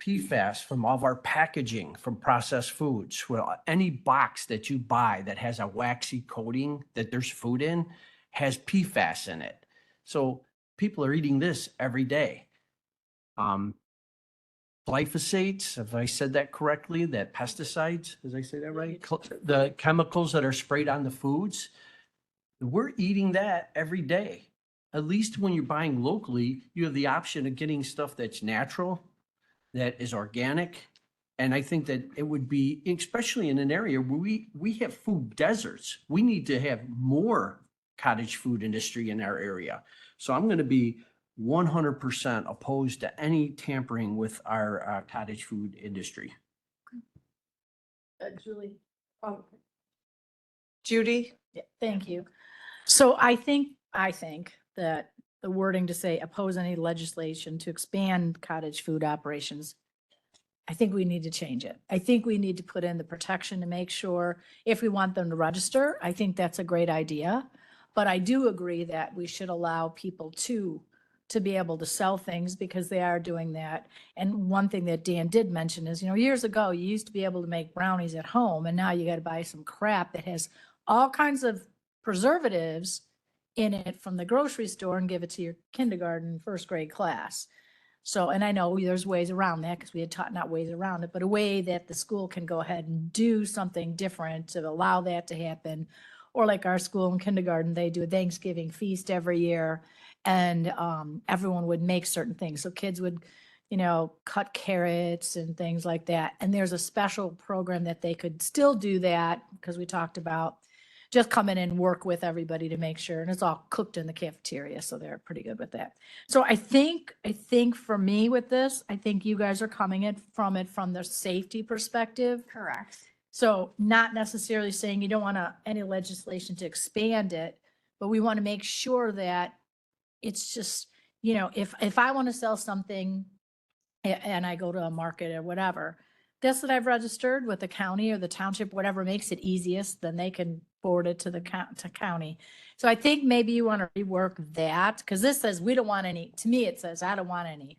PFAS from all of our packaging from processed foods. Well, any box that you buy that has a waxy coating that there's food in has PFAS in it. So people are eating this every day. Glyphosates, if I said that correctly, that pesticides, did I say that right? The chemicals that are sprayed on the foods, we're eating that every day. At least when you're buying locally, you have the option of getting stuff that's natural, that is organic. And I think that it would be, especially in an area where we have food deserts, we need to have more cottage food industry in our area. So I'm going to be 100% opposed to any tampering with our cottage food industry. Julie. Judy? Yeah, thank you. So I think that the wording to say oppose any legislation to expand cottage food operations, I think we need to change it. I think we need to put in the protection to make sure if we want them to register, I think that's a great idea. But I do agree that we should allow people to be able to sell things because they are doing that. And one thing that Dan did mention is, years ago, you used to be able to make brownies at home, and now you got to buy some crap that has all kinds of preservatives in it from the grocery store and give it to your kindergarten, first grade class. So, and I know there's ways around that because we had taught not ways around it, but a way that the school can go ahead and do something different to allow that to happen. Or like our school in kindergarten, they do a Thanksgiving feast every year, and everyone would make certain things. So kids would cut carrots and things like that. And there's a special program that they could still do that because we talked about just come in and work with everybody to make sure, and it's all cooked in the cafeteria, so they're pretty good with that. So I think for me with this, I think you guys are coming it from the safety perspective. Correct. So not necessarily saying you don't want any legislation to expand it, but we want to make sure that it's just, if I want to sell something and I go to a market or whatever, that's that I've registered with the county or the township, whatever makes it easiest, then they can forward it to the county. So I think maybe you want to rework that, because this says we don't want any, to me, it says I don't want any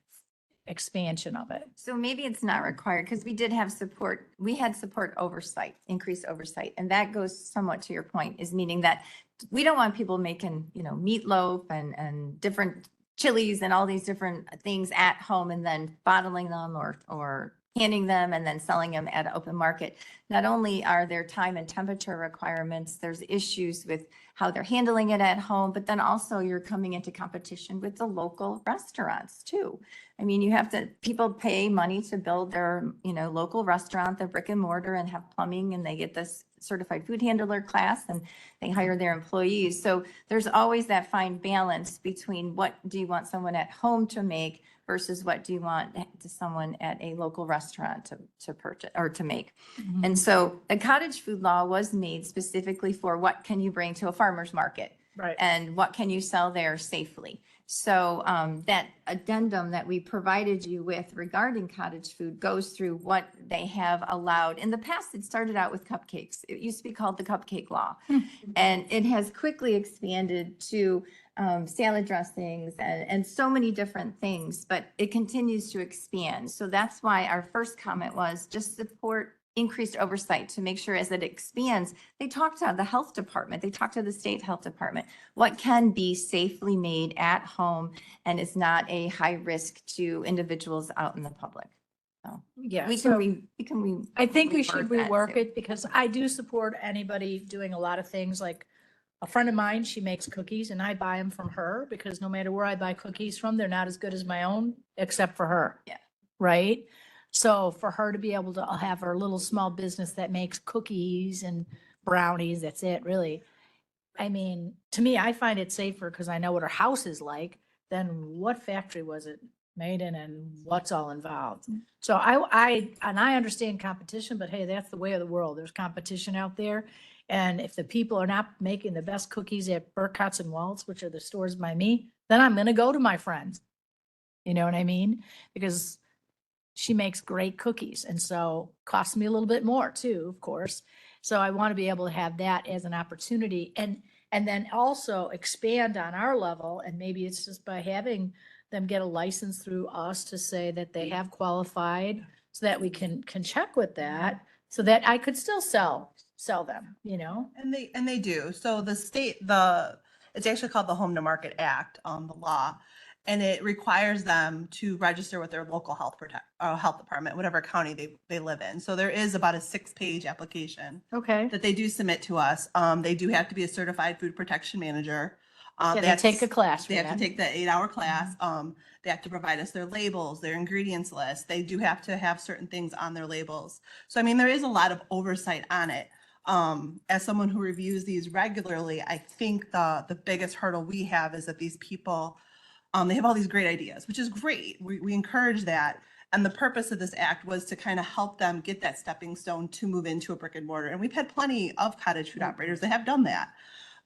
expansion of it. So maybe it's not required because we did have support, we had support oversight, increased oversight. And that goes somewhat to your point, is meaning that we don't want people making, meatloaf and different chilies and all these different things at home and then bottling them or canning them and then selling them at an open market. Not only are there time and temperature requirements, there's issues with how they're handling it at home, but then also you're coming into competition with the local restaurants too. I mean, people pay money to build their, local restaurant, their brick and mortar, and have plumbing, and they get this certified food handler class and they hire their employees. So there's always that fine balance between what do you want someone at home to make versus what do you want to someone at a local restaurant to purchase or to make. And so the cottage food law was made specifically for what can you bring to a farmer's market, Right. and what can you sell there safely. So that addendum that we provided you with regarding cottage food goes through what they have allowed. In the past, it started out with cupcakes. It used to be called the cupcake law. And it has quickly expanded to salad dressings and so many different things, but it continues to expand. So that's why our first comment was just support increased oversight to make sure as it expands, they talk to the health department, they talk to the state health department, what can be safely made at home and is not a high risk to individuals out in the public. So Yeah. we so- can I think we should that rework too. it because I do support anybody doing a lot of things. Like a friend of mine, she makes cookies and I buy them from her because no matter where I buy cookies from, they're not as good as my own, except for her. Yeah. Right? So for her to be able to have her little small business that makes cookies and brownies, that's it, really. I mean, to me, I find it safer because I know what her house is like than what factory was it made in and what's all involved. So I understand competition, but hey, that's the way of the world. There's competition out there. And if the people are not making the best cookies at Burkhart's and Waltz, which are the stores by me, then I'm going to go to my friends. You know what I mean? Because she makes great cookies. And so costs me a little bit more too, of course. So I want to be able to have that as an opportunity and then also expand on our level. And maybe it's just by having them get a license through us to say that they have qualified so that we can check with that so that I could still sell them, And they do. So the state, it's actually called the Home to Market Act, the law. And it requires them to register with their local health department, whatever county they live in. So there is about a 6-page application Okay. that they do submit to us. They do have to be a certified food protection manager. Yeah, they have to take a class for They have to that. take the 8-hour class. They have to provide us their labels, their ingredients list. They do have to have certain things on their labels. So, I mean, there is a lot of oversight on it. As someone who reviews these regularly, I think the biggest hurdle we have is that these people, they have all these great ideas, which is great. We encourage that. And the purpose of this act was to kind of help them get that stepping stone to move into a brick and mortar. And we've had plenty of cottage food operators that have done that.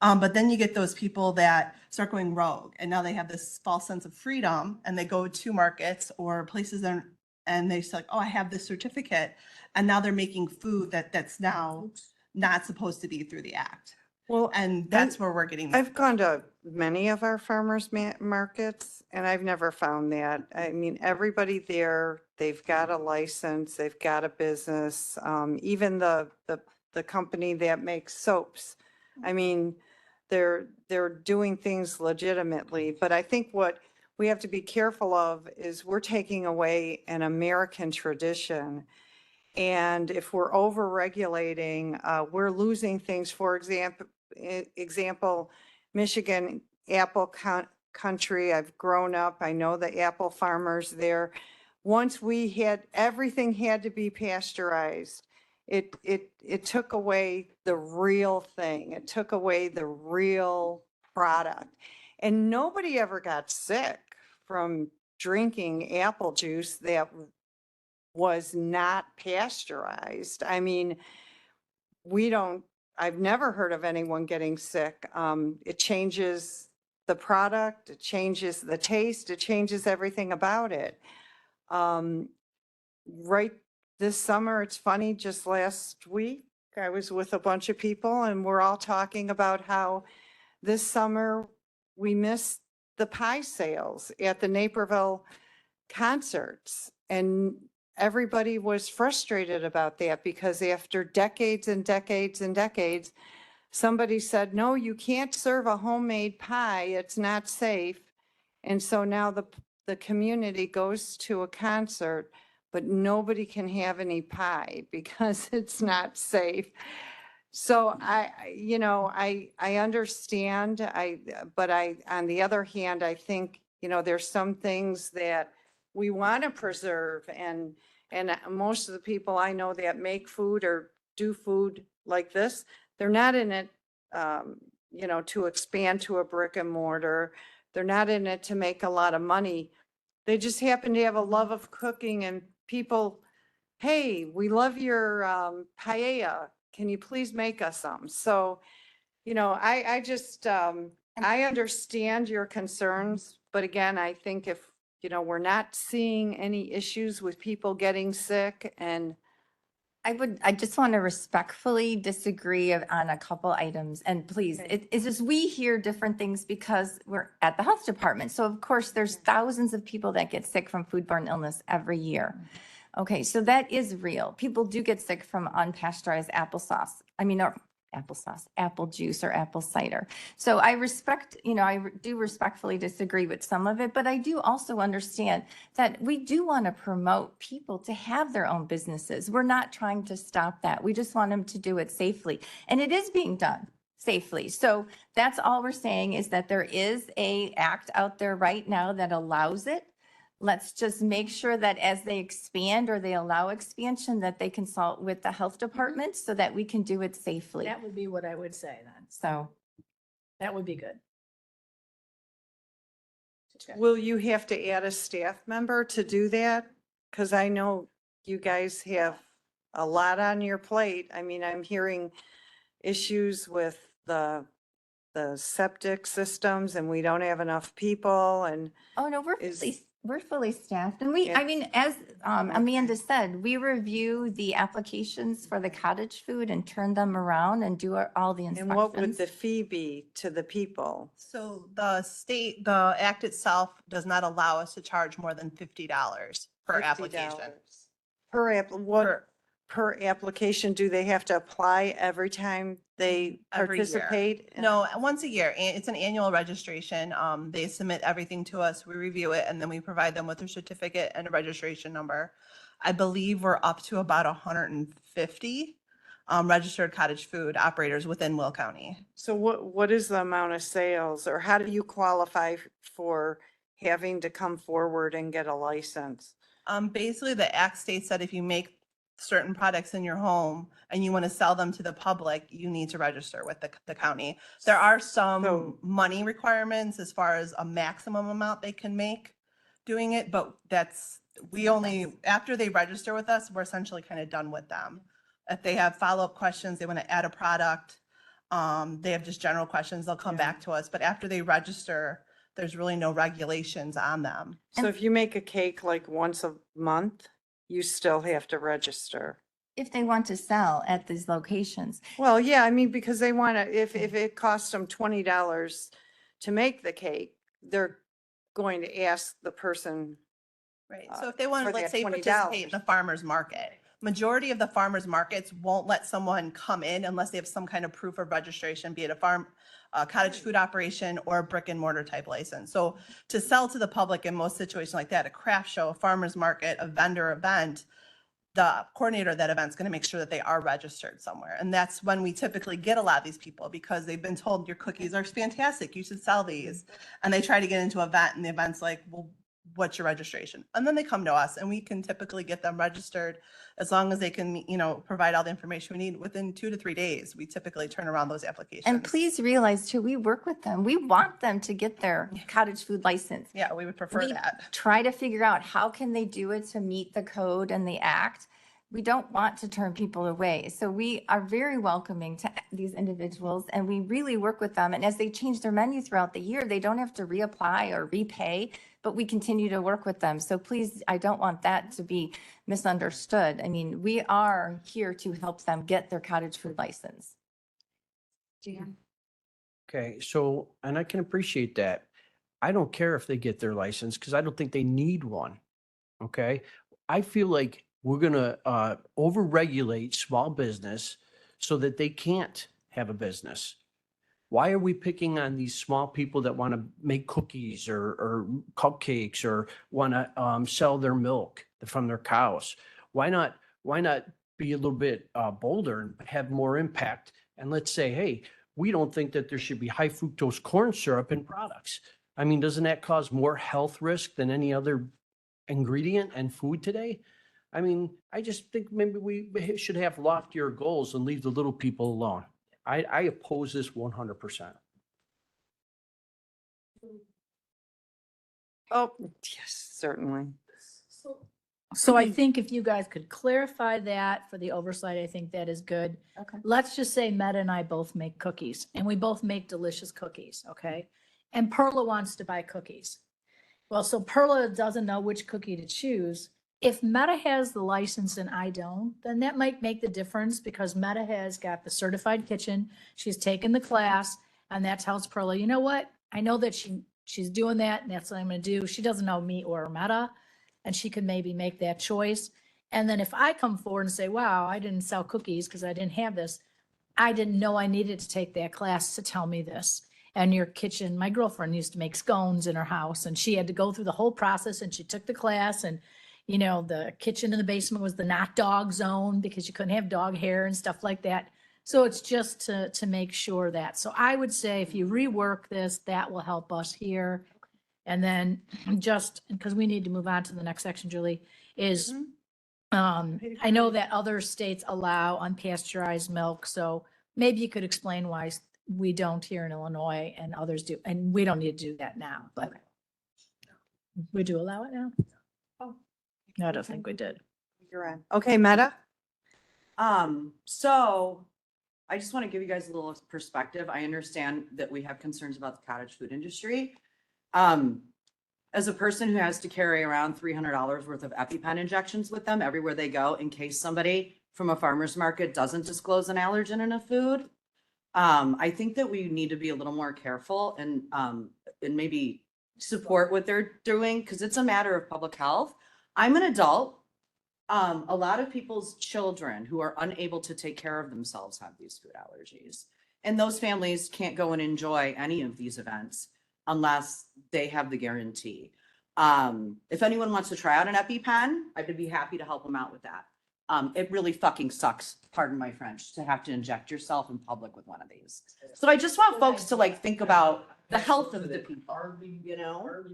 But then you get those people that start going rogue and now they have this false sense of freedom and they go to markets or places and they say, oh, I have this certificate. And now they're making food that's now not supposed to be through the act. Well, And that's where we're getting. I've gone to many of our farmers markets and I've never found that. I mean, everybody there, they've got a license, they've got a business, even the company that makes soaps. I mean, they're doing things legitimately, but I think what we have to be careful of is we're taking away an American tradition. And if we're over regulating, we're losing things. For example, Michigan apple country. I've grown up. I know the apple farmers there. once we had, everything had to be pasteurized. It took away the real thing. It took away the real product. And nobody ever got sick from drinking apple juice that was not pasteurized. I mean, I've never heard of anyone getting sick. It changes the product, it changes the taste, it changes everything about it. Right this summer, it's funny, just last week, I was with a bunch of people and we're all talking about how this summer we missed the pie sales at the Naperville concerts. And everybody was frustrated about that because after decades and decades and decades, somebody said, no, you can't serve a homemade pie. It's not safe. And so now the community goes to a concert, but nobody can have any pie because it's not safe. So I understand, but on the other hand, I think, there's some things that we want to preserve and most of the people I know that make food or do food like this, they're not in it, to expand to a brick and mortar. They're not in it to make a lot of money. They just happen to have a love of cooking and people, hey, we love your paella. Can you please make us some? So, I just, I understand your concerns, but again, I think if, we're not seeing any issues with people getting sick and I just want to respectfully disagree on a couple items. And please, it's just, we hear different things because we're at the health department. So of course, there's thousands of people that get sick from foodborne illness every year. Okay, so that is real. People do get sick from unpasteurized applesauce. Or apple juice or apple cider. So I respect, I do respectfully disagree with some of it, but I do also understand that we do want to promote people to have their own businesses. We're not trying to stop that. We just want them to do it safely. And it is being done safely. So that's all we're saying is that there is an act out there right now that allows it. Let's just make sure that as they expand or they allow expansion, that they consult with the health department so that we can do it safely. That would be what I would say then. So That would be good. will you have to add a staff member to do that? Because I know you guys have a lot on your plate. I mean, I'm hearing issues with the septic systems and we don't have enough people and oh no, we're fully staffed. And Yeah. as Amanda said, we review the applications for the cottage food and turn them around and do all the and what would inspections. the fee be to the people? So the act itself does not allow us to charge more than $50 per application. $50 per application? Do they have to apply every time they Every year. participate? No, once a year. And it's an annual registration. They submit everything to us, we review it, and then we provide them with a certificate and a registration number. I believe we're up to about 150 registered cottage food operators within Will County. So what is the amount of sales or how do you qualify for having to come forward and get a license? Basically, the act states that if you make certain products in your home and you want to sell them to the public, you need to register with the county. There are some So- money requirements as far as a maximum amount they can make doing it, but after they register with us, we're essentially kind of done with them. If they have follow-up questions, they want to add a product, they have just general questions, they'll come back to us. But after they register, there's really no regulations on them. So if you make a cake like once a month, you still have to register. If they want to sell at these locations. Well, yeah, I mean, because they want to, if it costs them $20 to make the cake, they're going to ask the person. Right, so if they want for to, let's that say, $20. participate in the farmer's market, majority of the farmer's markets won't let someone come in unless they have some kind of proof of registration, be it a cottage food operation or a brick and mortar type license. So to sell to the public in most situations like that, a craft show, a farmer's market, a vendor event, the coordinator of that event is going to make sure that they are registered somewhere. And that's when we typically get a lot of these people because they've been told your cookies are fantastic, you should sell these. And they try to get into an event and the event's like, well, what's your registration? And then they come to us and we can typically get them registered as long as they can, provide all the information we need within 2 to 3 days. We typically turn around those applications. And please realize too, we work with them. We want them to get their cottage food license. Yeah, we would prefer We that. try to figure out how can they do it to meet the code and the act. We don't want to turn people away. So we are very welcoming to these individuals and we really work with them. And as they change their menu throughout the year, they don't have to reapply or repay, but we continue to work with them. So please, I don't want that to be misunderstood. I mean, we are here to help them get their cottage food license. Okay, so, and I can appreciate that. I don't care if they get their license because I don't think they need one. Okay? I feel like we're gonna over-regulate small business so that they can't have a business. Why are we picking on these small people that want to make cookies or cupcakes or want to sell their milk from their cows? Why not be a little bit bolder and have more impact? And let's say, hey, we don't think that there should be high fructose corn syrup in products. I mean, doesn't that cause more health risk than any other ingredient and food today? I mean, I just think maybe we should have loftier goals and leave the little people alone. I oppose this 100%. Oh, yes, certainly. So I think if you guys could clarify that for the oversight, I think that is good. Okay. Let's just say Meta and I both make cookies and we both make delicious cookies, okay? And Perla wants to buy cookies. Well, so Perla doesn't know which cookie to choose. If Meta has the license and I don't, then that might make the difference because Meta has got the certified kitchen. She's taken the class and that tells Perla, you know what? I know that she's doing that and that's what I'm going to do. She doesn't know me or Meta and she could maybe make that choice. And then if I come forward and say, wow, I didn't sell cookies because I didn't have this. I didn't know I needed to take that class to tell me this. And your kitchen, my girlfriend used to make scones in her house and she had to go through the whole process and she took the class and the kitchen in the basement was the not dog zone because you couldn't have dog hair and stuff like that. So it's just to make sure that. So I would say if you rework this, that will help us here. And then just because we need to move on to the next section, Julie, is I know that other states allow unpasteurized milk. So maybe you could explain why we don't here in Illinois and others do. And we don't need to do that now, but we do allow it now. No, I don't think we did. You're on. Okay, Meta? So I just want to give you guys a little perspective. I understand that we have concerns about the cottage food industry. As a person who has to carry around $300 worth of EpiPen injections with them everywhere they go in case somebody from a farmer's market doesn't disclose an allergen in a food, I think that we need to be a little more careful and maybe support what they're doing because it's a matter of public health. I'm an adult. A lot of people's children who are unable to take care of themselves have these food allergies. And those families can't go and enjoy any of these events unless they have the guarantee. If anyone wants to try out an EpiPen, I would be happy to help them out with that. It really fucking sucks, pardon my French, to have to inject yourself in public with one of these. So I just want folks to think about the health of the people, you know?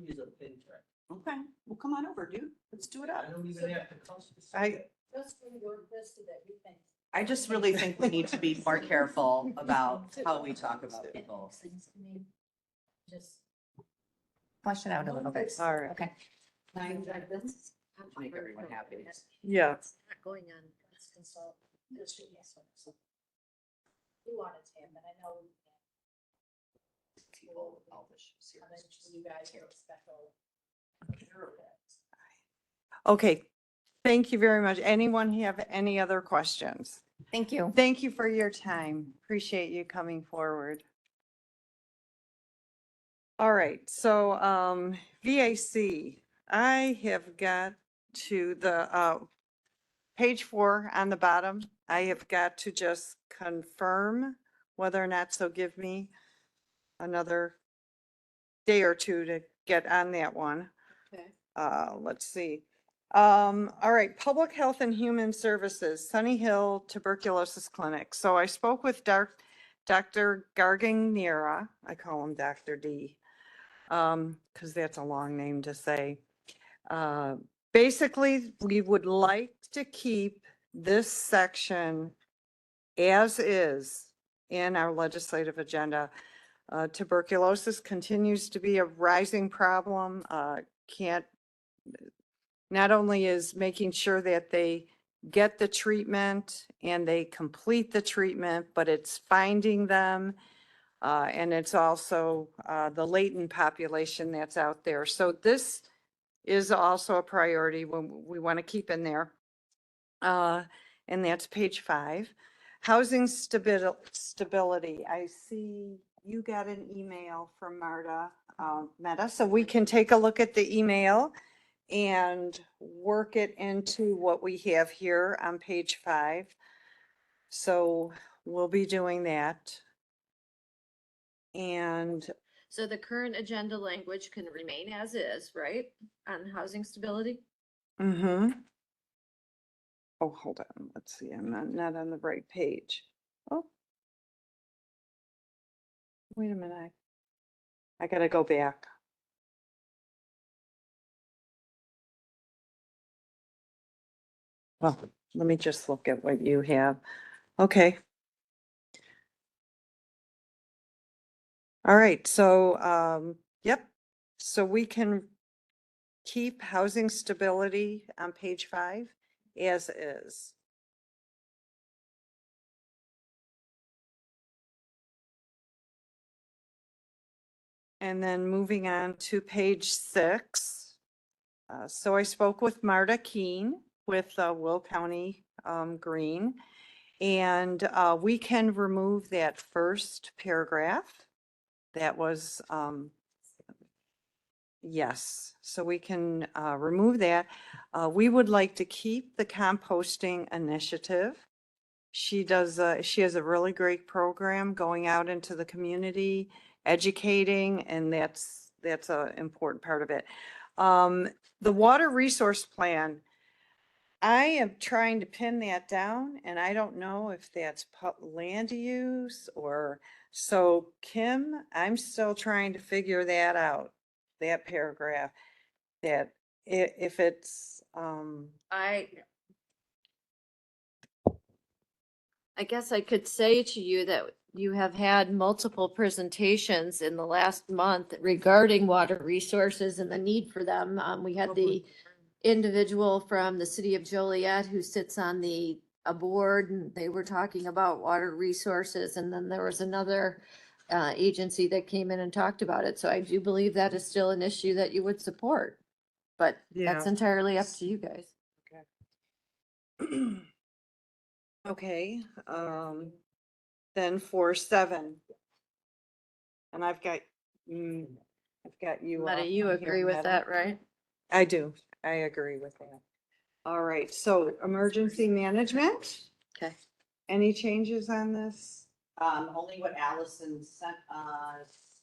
Okay, well, come on over, dude. Let's do it up. I just really think we need to be more careful about how we talk about people. Just Flesh it out a little bit. All right. Okay. Make everyone happy. Yeah. not going on. Let's consult. This should be a sort of- We wanted to, but I know. You guys are special. Okay. Thank you very much. Anyone have any other questions? Thank you. Thank you for your time. Appreciate you coming forward. All right, so VAC, I have got to the page 4 on the bottom. I have got to just confirm whether or not, so give me another day or two to get on that one. Okay. Let's see. All right, Public Health and Human Services, Sunny Hill Tuberculosis Clinic. So I spoke with Dr. Garganera. I call him Dr. D, because that's a long name to say. Basically, we would like to keep this section as is in our legislative agenda. Tuberculosis continues to be a rising problem. Not only is making sure that they get the treatment and they complete the treatment, but it's finding them. And it's also the latent population that's out there. So this is also a priority when we want to keep in there. And that's page 5. Housing stability. I see you got an email from Marta Meta, so we can take a look at the email and work it into what we have here on page 5. So we'll be doing that. And So the current agenda language can remain as is, right? On housing stability? mm-hmm. Oh, hold on. Let's see. I'm not on the right page. Oh. Wait a minute. I gotta go back. Well, let me just look at what you have. Okay. All right. So, yep. So we can keep housing stability on page 5 as is. And then moving on to page 6. So I spoke with Marta Keene with Will County Green, and we can remove that first paragraph. That was, yes, so we can remove that. We would like to keep the composting initiative. She has a really great program going out into the community, educating, and that's an important part of it. The water resource plan, I am trying to pin that down, and I don't know if that's land use or, so Kim, I'm still trying to figure that out, that paragraph, that if it's, I guess I could say to you that you have had multiple presentations in the last month regarding water resources and the need for them. We had the individual from the city of Joliet who sits on a board, and they were talking about water resources. And then there was another agency that came in and talked about it. So I do believe that is still an issue that you would support, but that's Yeah. entirely up to you guys. okay, then for 7. And I've got you. Meta, off you on here, agree with Meta. that, right? I do. I agree with that. All right, so emergency management, Okay. any changes on this? Only what Allison sent us.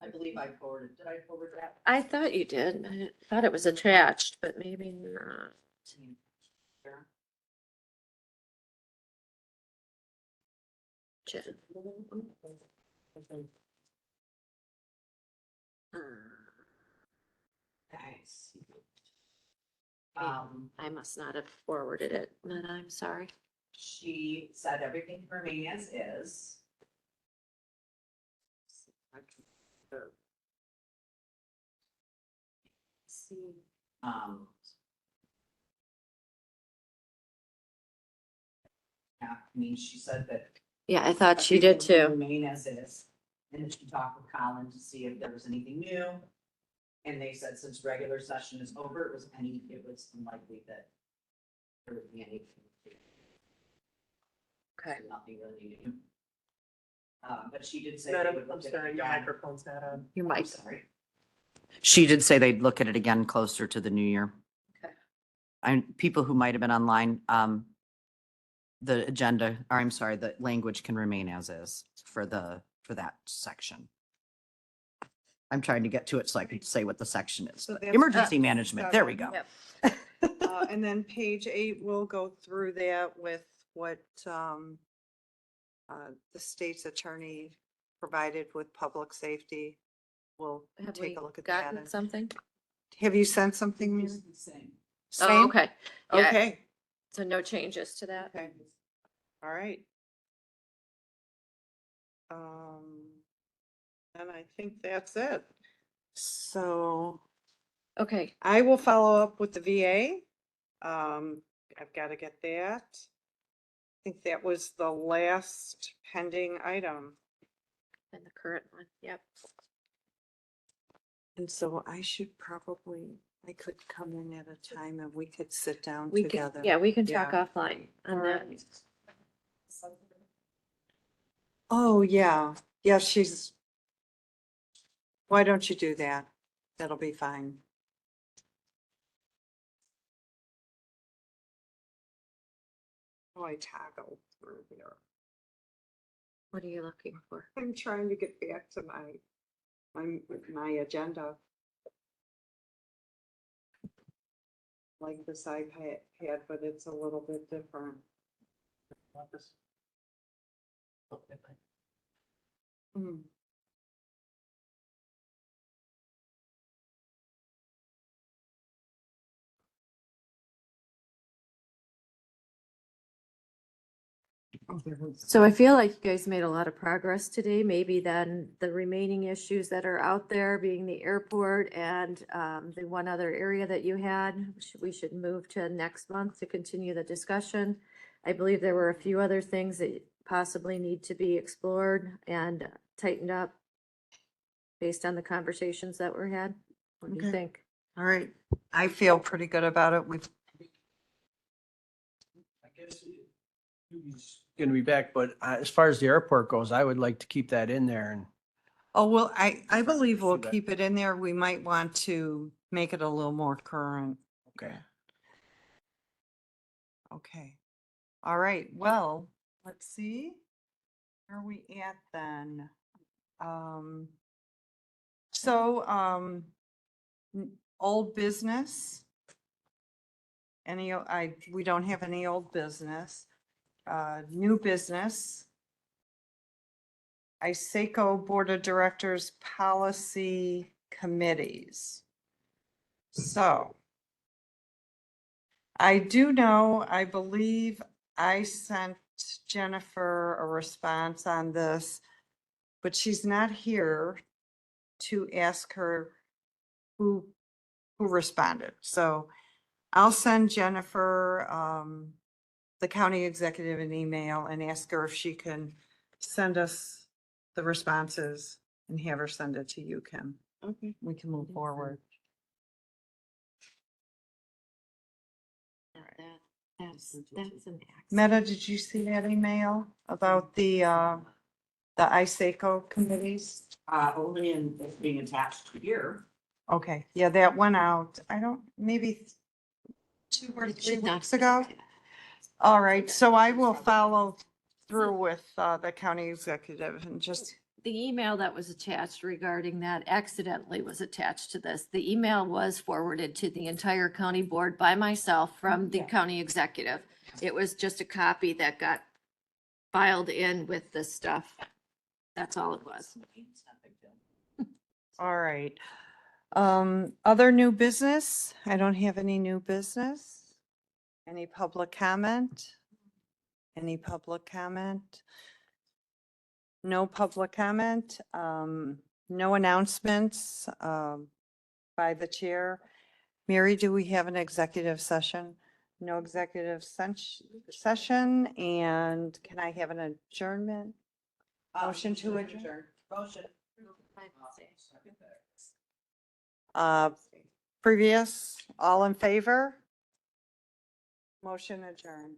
I believe I forwarded, did I forward that? I thought you did. I thought it was attached, but maybe not. Jen. Nice. I must not have forwarded it, and I'm sorry. She said everything can remain as is. Yeah, I mean, she said that. Yeah, I thought she did everything can too. Remain as is. And then she talked with Colin to see if there was anything new. And they said since regular session is over, it was unlikely that there would be anything. Okay. Nothing really new. But she did say. they would look at it again. not on. Your I'm mic. sorry. She did say they'd look at it again closer to the new year. Okay. And people who might have been online, the agenda, or I'm sorry, the language can remain as is for that section. I'm trying to get to it so I can say what the section is. So but that's- Emergency management, there we go. Yep. And then page 8, we'll go through that with what the state's attorney provided with public safety. We'll Have we take a look at that. gotten and something? Have you sent something? Mary? Oh, Same? okay. Yeah, Okay, so no changes to that. okay. All right. And I think that's it. So Okay, I will follow up with the VA. I've got to get that. I think that was the last pending item. and the current one, yep. And so I should probably, I could come in at a time and we could sit down We can, together. yeah, we can talk Yeah. offline on All that. right. Oh, yeah. Yeah, she's, why don't you do that? That'll be fine. Oh, I toggled through here. What are you looking for? I'm trying to get back to my agenda. Like this iPad, but it's a little bit different. Hmm. So I feel like you guys made a lot of progress today. Maybe then the remaining issues that are out there being the airport and the one other area that you had, we should move to next month to continue the discussion. I believe there were a few other things that possibly need to be explored and tightened up based on the conversations that were had. What do you Okay. think? All right. I feel pretty good about it. We've, Going to be back, but as far as the airport goes, I would like to keep that in there and oh, well, I believe we'll See that. keep it in there. We might want to make it a little more current. okay. Okay. All right. Well, let's see. Where are we at then? Old business. We don't have any old business. New business. ISACO Board of Directors Policy Committees. So I do know, I believe I sent Jennifer a response on this, but she's not here to ask her who responded. So I'll send Jennifer, the county executive, an email and ask her if she can send us the responses and have her send it to you, Kim. Okay. We can move forward. That's an accident. Meta, did you see that email about the ISACO committees? Only in, it's being attached here. Okay, yeah, that went out, maybe 2 or It 3 did not weeks ago. All right, so I will follow through with the county executive and just, The email that was attached regarding that accidentally was attached to this. The email was forwarded to the entire county board by myself from the county executive. It was just a copy that got filed in with this stuff. That's all it was. all right. Other new business? I don't have any new business. Any public comment? Any public comment? No public comment, no announcements, by the chair. Mary, do we have an executive session? No executive session, and can I have an adjournment? Motion to adjourn. Motion. Previous, all in favor? Motion adjourned.